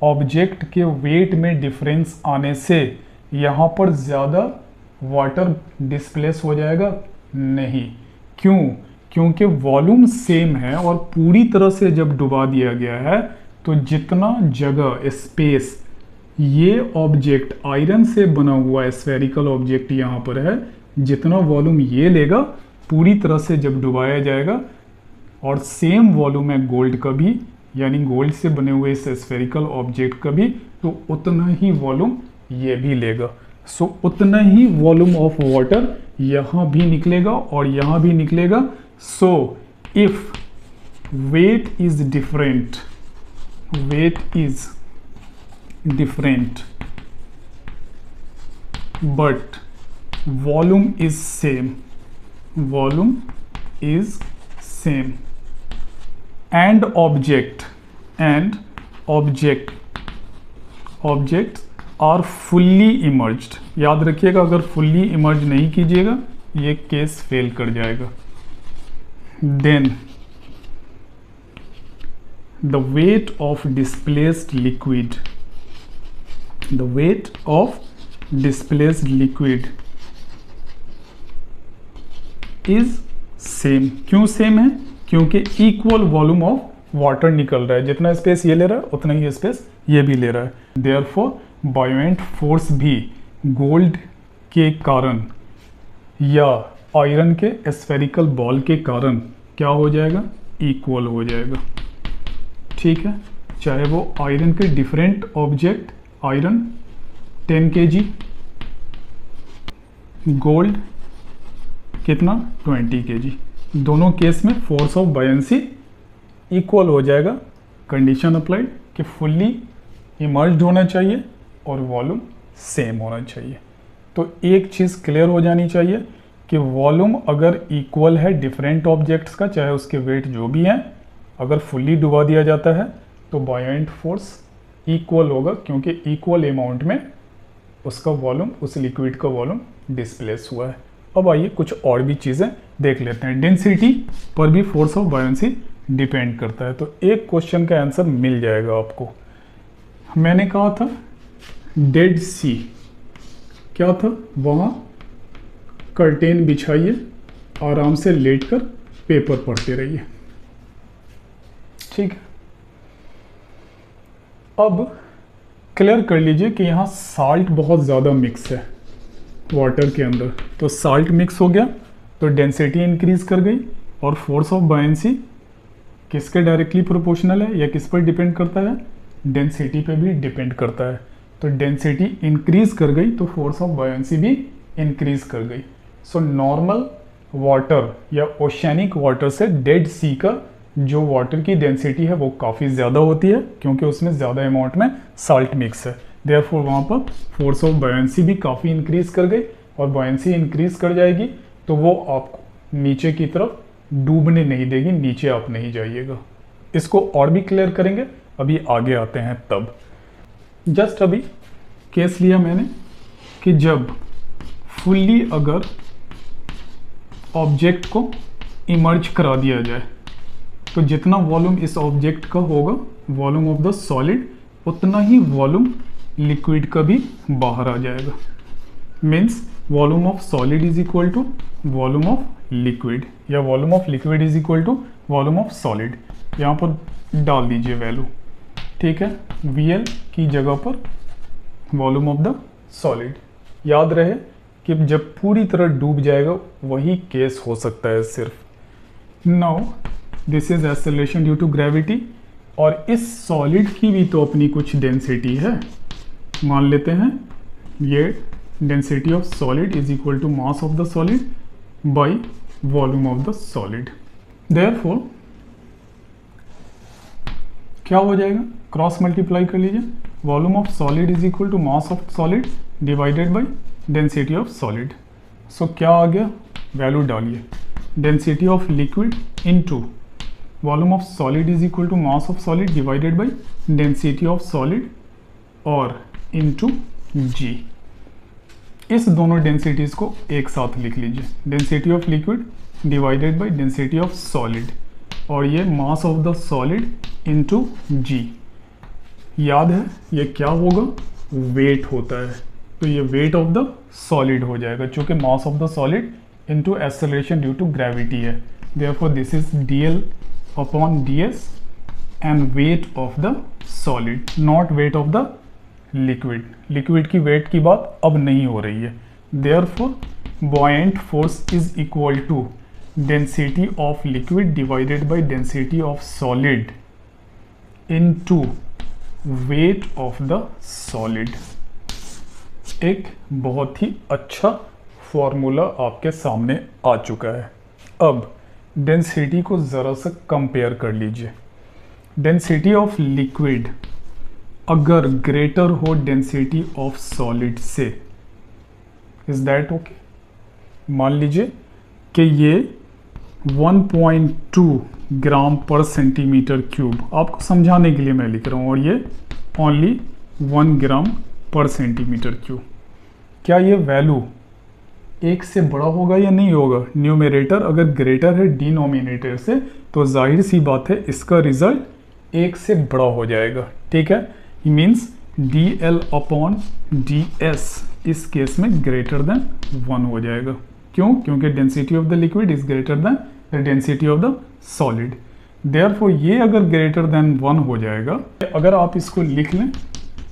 ऑब्जेक्ट के वेट में डिफरेंस आने से यहाँ पर ज़्यादा वाटर डिस्प्लेस हो जाएगा? नहीं। क्यों? क्योंकि वॉल्यूम सेम है और पूरी तरह से जब डुबा दिया गया है तो जितना जगह स्पेस ये ऑब्जेक्ट आयरन से बना हुआ स्फेरिकल ऑब्जेक्ट यहाँ पर है, जितना वॉल्यूम ये लेगा पूरी तरह से जब डुबाया जाएगा, और सेम वॉल्यूम है गोल्ड का भी, यानी गोल्ड से बने हुए इस स्फेरिकल ऑब्जेक्ट का भी, तो उतना ही वॉल्यूम ये भी लेगा। सो उतना ही वॉल्यूम ऑफ वाटर यहाँ भी निकलेगा और यहाँ भी निकलेगा। So if wait is different, weight is different but volume is same, volume is same, and objects are fully immersed। याद रखिएगा, अगर fully immerse नहीं कीजिएगा ये केस फेल कर जाएगा। then the weight of displaced liquid, the weight of displaced liquid is same। क्यों same है? क्योंकि इक्वल वॉल्यूम ऑफ वाटर निकल रहा है, जितना स्पेस ये ले रहा है उतना ही स्पेस ये भी ले रहा है। देयरफॉर बायोएंट फोर्स भी गोल्ड के कारण या आयरन के स्फेरिकल बॉल के कारण क्या हो जाएगा? इक्वल हो जाएगा। ठीक है, चाहे वो आयरन के different object, iron 10 kg, gold कितना 20 kg, दोनों केस में फोर्स ऑफ बायंसी इक्वल हो जाएगा। कंडीशन अप्लाइड कि फुल्ली इमर्ज्ड होना चाहिए और वॉल्यूम सेम होना चाहिए। तो एक चीज़ क्लियर हो जानी चाहिए कि वॉल्यूम अगर इक्वल है डिफरेंट ऑब्जेक्ट्स का, चाहे उसके वेट जो भी हैं, अगर फुल्ली डुबा दिया जाता है तो बायोएंट फोर्स इक्वल होगा, क्योंकि इक्वल अमाउंट में उसका वॉल्यूम, उस लिक्विड का वॉल्यूम डिस्प्लेस हुआ है। अब आइए कुछ और भी चीज़ें देख लेते हैं। डेंसिटी पर भी फोर्स ऑफ बायोएंसी डिपेंड करता है, तो एक क्वेश्चन का आंसर मिल जाएगा आपको। मैंने कहा था डेड सी, क्या था? वहाँ कर्टेन बिछाइए, आराम से लेटकर पेपर पढ़ते रहिए। ठीक है, अब क्लियर कर लीजिए कि यहाँ साल्ट बहुत ज़्यादा मिक्स है वाटर के अंदर, तो साल्ट मिक्स हो गया तो डेंसिटी इंक्रीज कर गई, और फोर्स ऑफ बायोएंसी किसके डायरेक्टली प्रोपोर्शनल है या किस पर डिपेंड करता है? डेंसिटी पे भी डिपेंड करता है। तो डेंसिटी इंक्रीज कर गई तो फोर्स ऑफ बायोएंसी भी इंक्रीज कर गई। सो नॉर्मल वाटर या ओशियनिक वाटर से डेड सी का जो वाटर की डेंसिटी है वो काफ़ी ज़्यादा होती है, क्योंकि उसमें ज़्यादा अमाउंट में साल्ट मिक्स है। देयरफॉर वहाँ पर फोर्स ऑफ बायोएंसी भी काफ़ी इंक्रीज कर गई, और बायोएंसी इंक्रीज कर जाएगी तो वो आपको नीचे की तरफ डूबने नहीं देगी, नीचे आप नहीं जाइएगा। इसको और भी क्लियर करेंगे, अभी आगे आते हैं तब। जस्ट अभी केस लिया मैंने कि जब फुल्ली अगर ऑब्जेक्ट को इमर्ज करा दिया जाए तो जितना वॉल्यूम इस ऑब्जेक्ट का होगा, वॉल्यूम ऑफ द सॉलिड, उतना ही वॉल्यूम लिक्विड का भी बाहर आ जाएगा। Means volume of solid is equal to volume of liquid, या volume of liquid is equal to volume of solid. यहाँ पर डाल दीजिए वैल्यू, ठीक है, VL की जगह पर वॉल्यूम ऑफ द सॉलिड। याद रहे कि जब पूरी तरह डूब जाएगा वही केस हो सकता है सिर्फ। Now this is acceleration due to gravity, और इस सॉलिड की भी तो अपनी कुछ डेंसिटी है। मान लेते हैं ये density of solid is equal to mass of the solid by volume of the solid. Therefore क्या हो जाएगा, क्रॉस मल्टीप्लाई कर लीजिए, volume of solid is equal to mass of solid divided by density of solid. So क्या आ गया, value डालिए, density of liquid into volume of solid is equal to mass of solid divided by density of solid और into g. इस दोनों densities को एक साथ लिख लीजिए, density of liquid divided by density of solid और ये mass of the solid into g. याद है ये क्या होगा, वेट होता है, तो ये वेट ऑफ द सॉलिड हो जाएगा चूंकि mass of the solid into acceleration due to gravity है। Therefore this is dl upon ds and weight of the solid, not weight of the liquid. Liquid की weight की बात अब नहीं हो रही है। Therefore buoyant force is equal to density of liquid divided by density of solid into weight of the solid. एक बहुत ही अच्छा फॉर्मूला आपके सामने आ चुका है। अब डेंसिटी को ज़रा सा कंपेयर कर लीजिए। डेंसिटी ऑफ लिक्विड अगर ग्रेटर हो डेंसिटी ऑफ सॉलिड से, इज दैट ओके? मान लीजिए कि ये 1.2 ग्राम पर सेंटीमीटर क्यूब, आपको समझाने के लिए मैं लिख रहा हूँ, और ये ओनली 1 ग्राम पर सेंटीमीटर क्यूब। क्या ये वैल्यू एक से बड़ा होगा या नहीं होगा? न्यूमरेटर अगर ग्रेटर है डिनोमिनेटर से तो जाहिर सी बात है इसका रिजल्ट एक से बड़ा हो जाएगा। ठीक है, मीन्स dl अपॉन ds इस केस में ग्रेटर देन 1 हो जाएगा। क्यों? क्योंकि density of the liquid is greater than the density of the solid. Therefore ये अगर ग्रेटर देन 1 हो जाएगा, अगर आप इसको लिख लें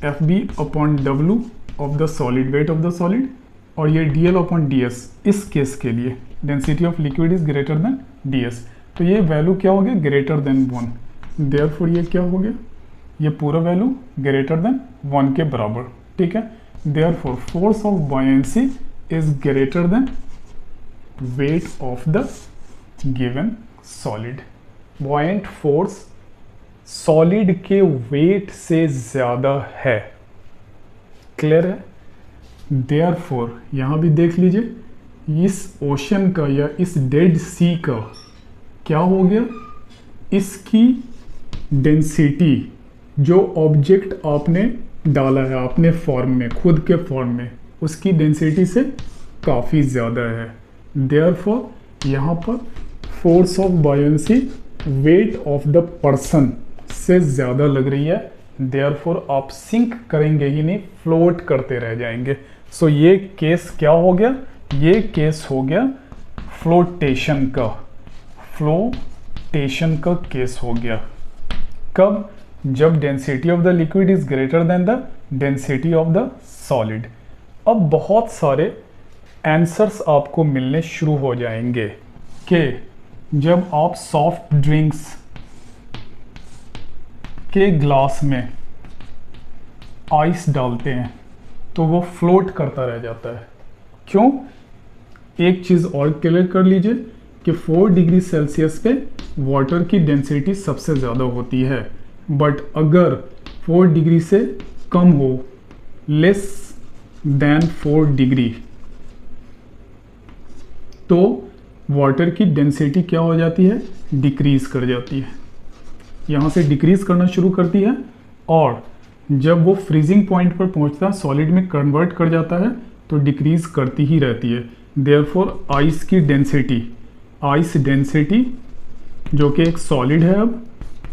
FB upon W of the solid, wait of the solid, और ये dl अपॉन ds इस केस के लिए density of liquid is greater than ds, तो ये वैल्यू क्या हो गया, ग्रेटर देन 1। देयरफॉर ये क्या हो गया, ये पूरा वैल्यू ग्रेटर देन 1 के बराबर। ठीक है, therefore force of buoyancy is greater than weight of the given solid. Buoyant force solid के वेट से ज़्यादा है। क्लियर है? देयरफॉर यहाँ भी देख लीजिए, इस ओशन का या इस डेड सी का क्या हो गया, इसकी डेंसिटी जो ऑब्जेक्ट आपने डाला है अपने फॉर्म में, खुद के फॉर्म में, उसकी डेंसिटी से काफ़ी ज़्यादा है। देयरफॉर यहाँ पर force of buoyancy wait of the person से ज़्यादा लग रही है। देयरफॉर आप सिंक करेंगे ही नहीं, फ्लोट करते रह जाएंगे। सो ये केस क्या हो गया, ये केस हो गया फ्लोटेशन का, फ्लोटेशन का केस हो गया। कब? जब density of the liquid is greater than the density of the solid. अब बहुत सारे आंसर्स आपको मिलने शुरू हो जाएंगे कि जब आप सॉफ्ट ड्रिंक्स के ग्लास में आइस डालते हैं तो वो फ्लोट करता रह जाता है। क्यों? एक चीज़ और क्लियर कर लीजिए कि 4 डिग्री सेल्सियस पे वाटर की डेंसिटी सबसे ज़्यादा होती है, बट अगर 4 डिग्री से कम हो, लेस देन 4 डिग्री, तो वाटर की डेंसिटी क्या हो जाती है, डिक्रीज कर जाती है। यहाँ से डिक्रीज करना शुरू करती है और जब वो फ्रीजिंग पॉइंट पर पहुँचता है, सॉलिड में कन्वर्ट कर जाता है, तो डिक्रीज करती ही रहती है। देयरफॉर आइस की डेंसिटी, आइस डेंसिटी जो कि एक सॉलिड है, अब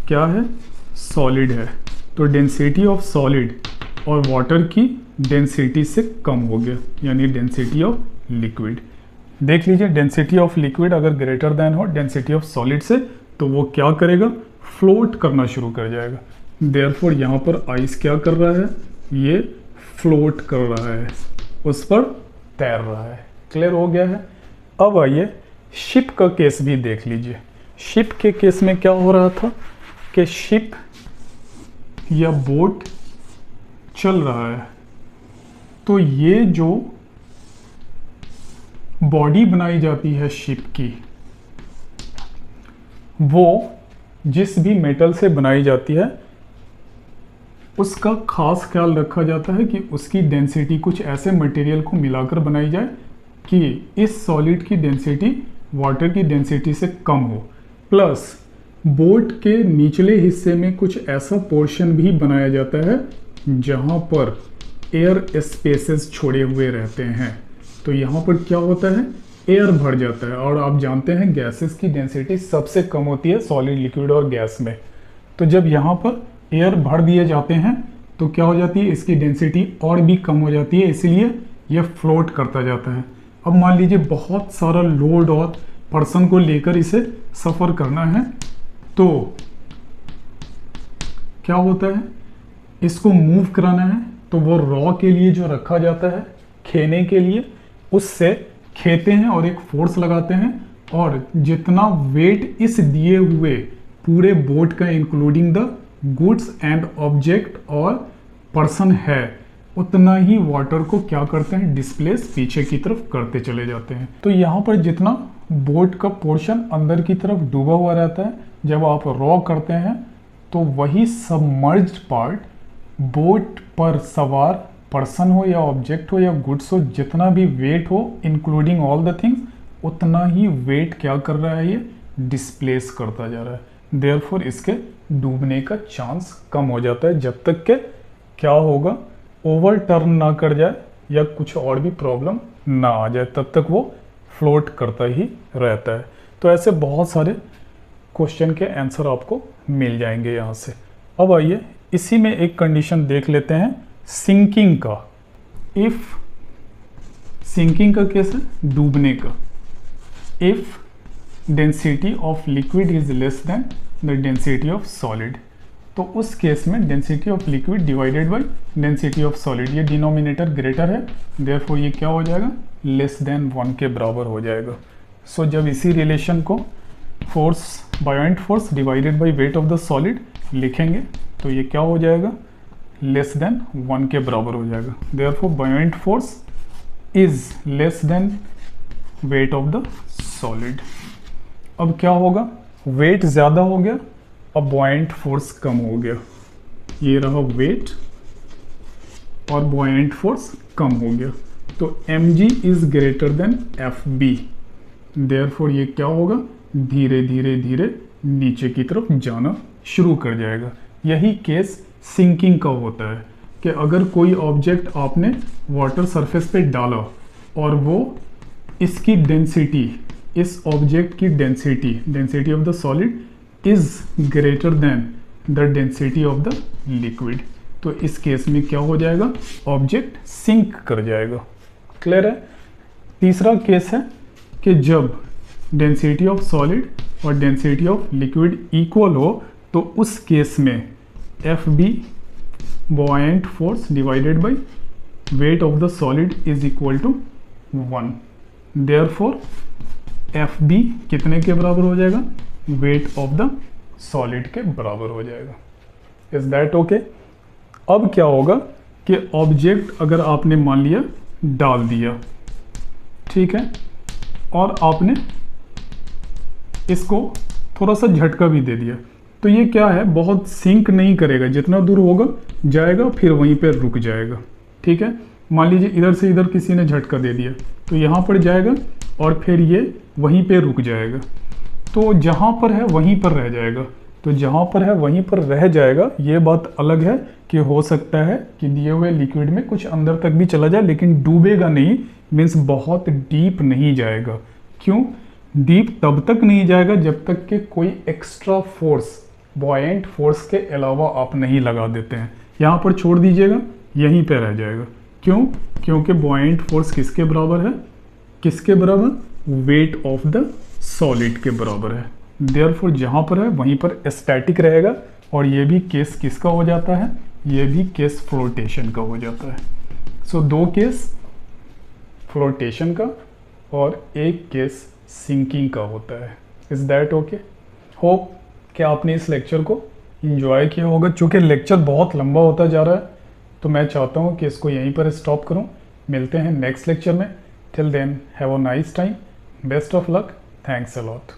क्या है, सॉलिड है, तो डेंसिटी ऑफ सॉलिड और वाटर की डेंसिटी से कम हो गया, यानी डेंसिटी ऑफ लिक्विड। देख लीजिए, डेंसिटी ऑफ लिक्विड अगर ग्रेटर देन हो डेंसिटी ऑफ सॉलिड से, तो वो क्या करेगा, फ्लोट करना शुरू कर जाएगा। देयरफॉर यहाँ पर आइस क्या कर रहा है, ये फ्लोट कर रहा है, उस पर तैर रहा है। क्लियर हो गया है? अब आइए शिप का केस भी देख लीजिए। शिप के केस में क्या हो रहा था कि शिप या बोट चल रहा है, तो ये जो बॉडी बनाई जाती है शिप की, वो जिस भी मेटल से बनाई जाती है उसका खास ख्याल रखा जाता है कि उसकी डेंसिटी कुछ ऐसे मटेरियल को मिलाकर बनाई जाए कि इस सॉलिड की डेंसिटी वाटर की डेंसिटी से कम हो। प्लस बोट के निचले हिस्से में कुछ ऐसा पोर्शन भी बनाया जाता है जहां पर एयर स्पेसेस छोड़े हुए रहते हैं। तो यहाँ पर क्या होता है, एयर भर जाता है, और आप जानते हैं गैसेस की डेंसिटी सबसे कम होती है सॉलिड, लिक्विड और गैस में। तो जब यहाँ पर एयर भर दिए जाते हैं तो क्या हो जाती है, इसकी डेंसिटी और भी कम हो जाती है, इसलिए यह फ्लोट करता जाता है। अब मान लीजिए बहुत सारा लोड और पर्सन को लेकर इसे सफ़र करना है, तो क्या होता है, इसको मूव कराना है तो वो रॉ के लिए जो रखा जाता है खेने के लिए, उससे खेते हैं और एक फोर्स लगाते हैं, और जितना वेट इस दिए हुए पूरे बोट का including the goods and object और पर्सन है, उतना ही वाटर को क्या करते हैं, डिस्प्लेस पीछे की तरफ करते चले जाते हैं। तो यहाँ पर जितना बोट का पोर्शन अंदर की तरफ डूबा हुआ रहता है, जब आप रॉ करते हैं तो वही सबमर्ज्ड पार्ट बोट पर सवार पर्सन हो या ऑब्जेक्ट हो या गुड्स हो, जितना भी वेट हो इंक्लूडिंग ऑल द थिंग्स, उतना ही वेट क्या कर रहा है, ये डिस्प्लेस करता जा रहा है। देयरफॉर इसके डूबने का चांस कम हो जाता है, जब तक के क्या होगा, ओवर टर्न ना कर जाए या कुछ और भी प्रॉब्लम ना आ जाए, तब तक वो फ्लोट करता ही रहता है। तो ऐसे बहुत सारे क्वेश्चन के आंसर आपको मिल जाएंगे यहाँ से। अब आइए इसी में एक कंडीशन देख लेते हैं सिंकिंग का। इफ सिंकिंग का केस है, डूबने का। If density of liquid is less then the density of solid, तो उस केस में density of liquid divided by density of solid, ये डिनोमिनेटर ग्रेटर है, देयरफॉर ये क्या हो जाएगा, लेस देन 1 के बराबर हो जाएगा। सो जब इसी रिलेशन को force, buoyant force divided by weight of the solid लिखेंगे तो ये क्या हो जाएगा, लेस देन 1 के बराबर हो जाएगा। Therefore buoyant force is less than weight of the solid. अब क्या होगा, वेट ज़्यादा हो गया, अब बॉयंट फोर्स कम हो गया, ये रहा वेट और बॉयंट फोर्स कम हो गया, तो mg is greater than fb, therefore ये क्या होगा, धीरे धीरे धीरे नीचे की तरफ जाना शुरू कर जाएगा। यही केस सिंकिंग का होता है कि अगर कोई ऑब्जेक्ट आपने वाटर सरफेस पे डाला और वो इसकी डेंसिटी, इस ऑब्जेक्ट की density of the solid is greater than the density of the liquid, तो इस केस में क्या हो जाएगा, ऑब्जेक्ट सिंक कर जाएगा। क्लियर है। तीसरा केस है कि जब डेंसिटी ऑफ सॉलिड और डेंसिटी ऑफ लिक्विड इक्वल हो, तो उस केस में F B buoyant force divided by weight of the solid is equal to 1। Therefore F B कितने के बराबर हो जाएगा, वेट ऑफ द सॉलिड के बराबर हो जाएगा। Is that okay. अब क्या होगा कि ऑब्जेक्ट अगर आपने मान लिया डाल दिया, ठीक है, और आपने इसको थोड़ा सा झटका भी दे दिया, तो ये क्या है, बहुत सिंक नहीं करेगा, जितना दूर होगा जाएगा फिर वहीं पर रुक जाएगा। ठीक है, मान लीजिए इधर से इधर किसी ने झटका दे दिया तो यहाँ पर जाएगा और फिर ये वहीं पे रुक जाएगा, तो जहाँ पर है वहीं पर रह जाएगा। तो जहाँ पर है वहीं पर रह जाएगा, ये बात अलग है कि हो सकता है कि दिए हुए लिक्विड में कुछ अंदर तक भी चला जाए, लेकिन डूबेगा नहीं, मीन्स बहुत डीप नहीं जाएगा। क्यों डीप तब तक नहीं जाएगा जब तक कि कोई एक्स्ट्रा फोर्स, बॉयंट फोर्स के अलावा आप नहीं लगा देते हैं। यहाँ पर छोड़ दीजिएगा, यहीं पे रह जाएगा। क्यों, क्योंकि बॉयंट फोर्स किसके बराबर है, किसके बराबर, वेट ऑफ द सॉलिड के बराबर है। देयरफॉर जहाँ पर है वहीं पर स्टैटिक रहेगा, और ये भी केस किसका हो जाता है, ये भी केस फ्लोटेशन का हो जाता है। सो दो केस फ्लोटेशन का और एक केस सिंकिंग का होता है। Is that okay. होप कि आपने इस लेक्चर को एंजॉय किया होगा। चूँकि लेक्चर बहुत लंबा होता जा रहा है तो मैं चाहता हूँ कि इसको यहीं पर स्टॉप करूँ। मिलते हैं नेक्स्ट लेक्चर में, Till then, have a nice time. Best of luck. Thanks a lot.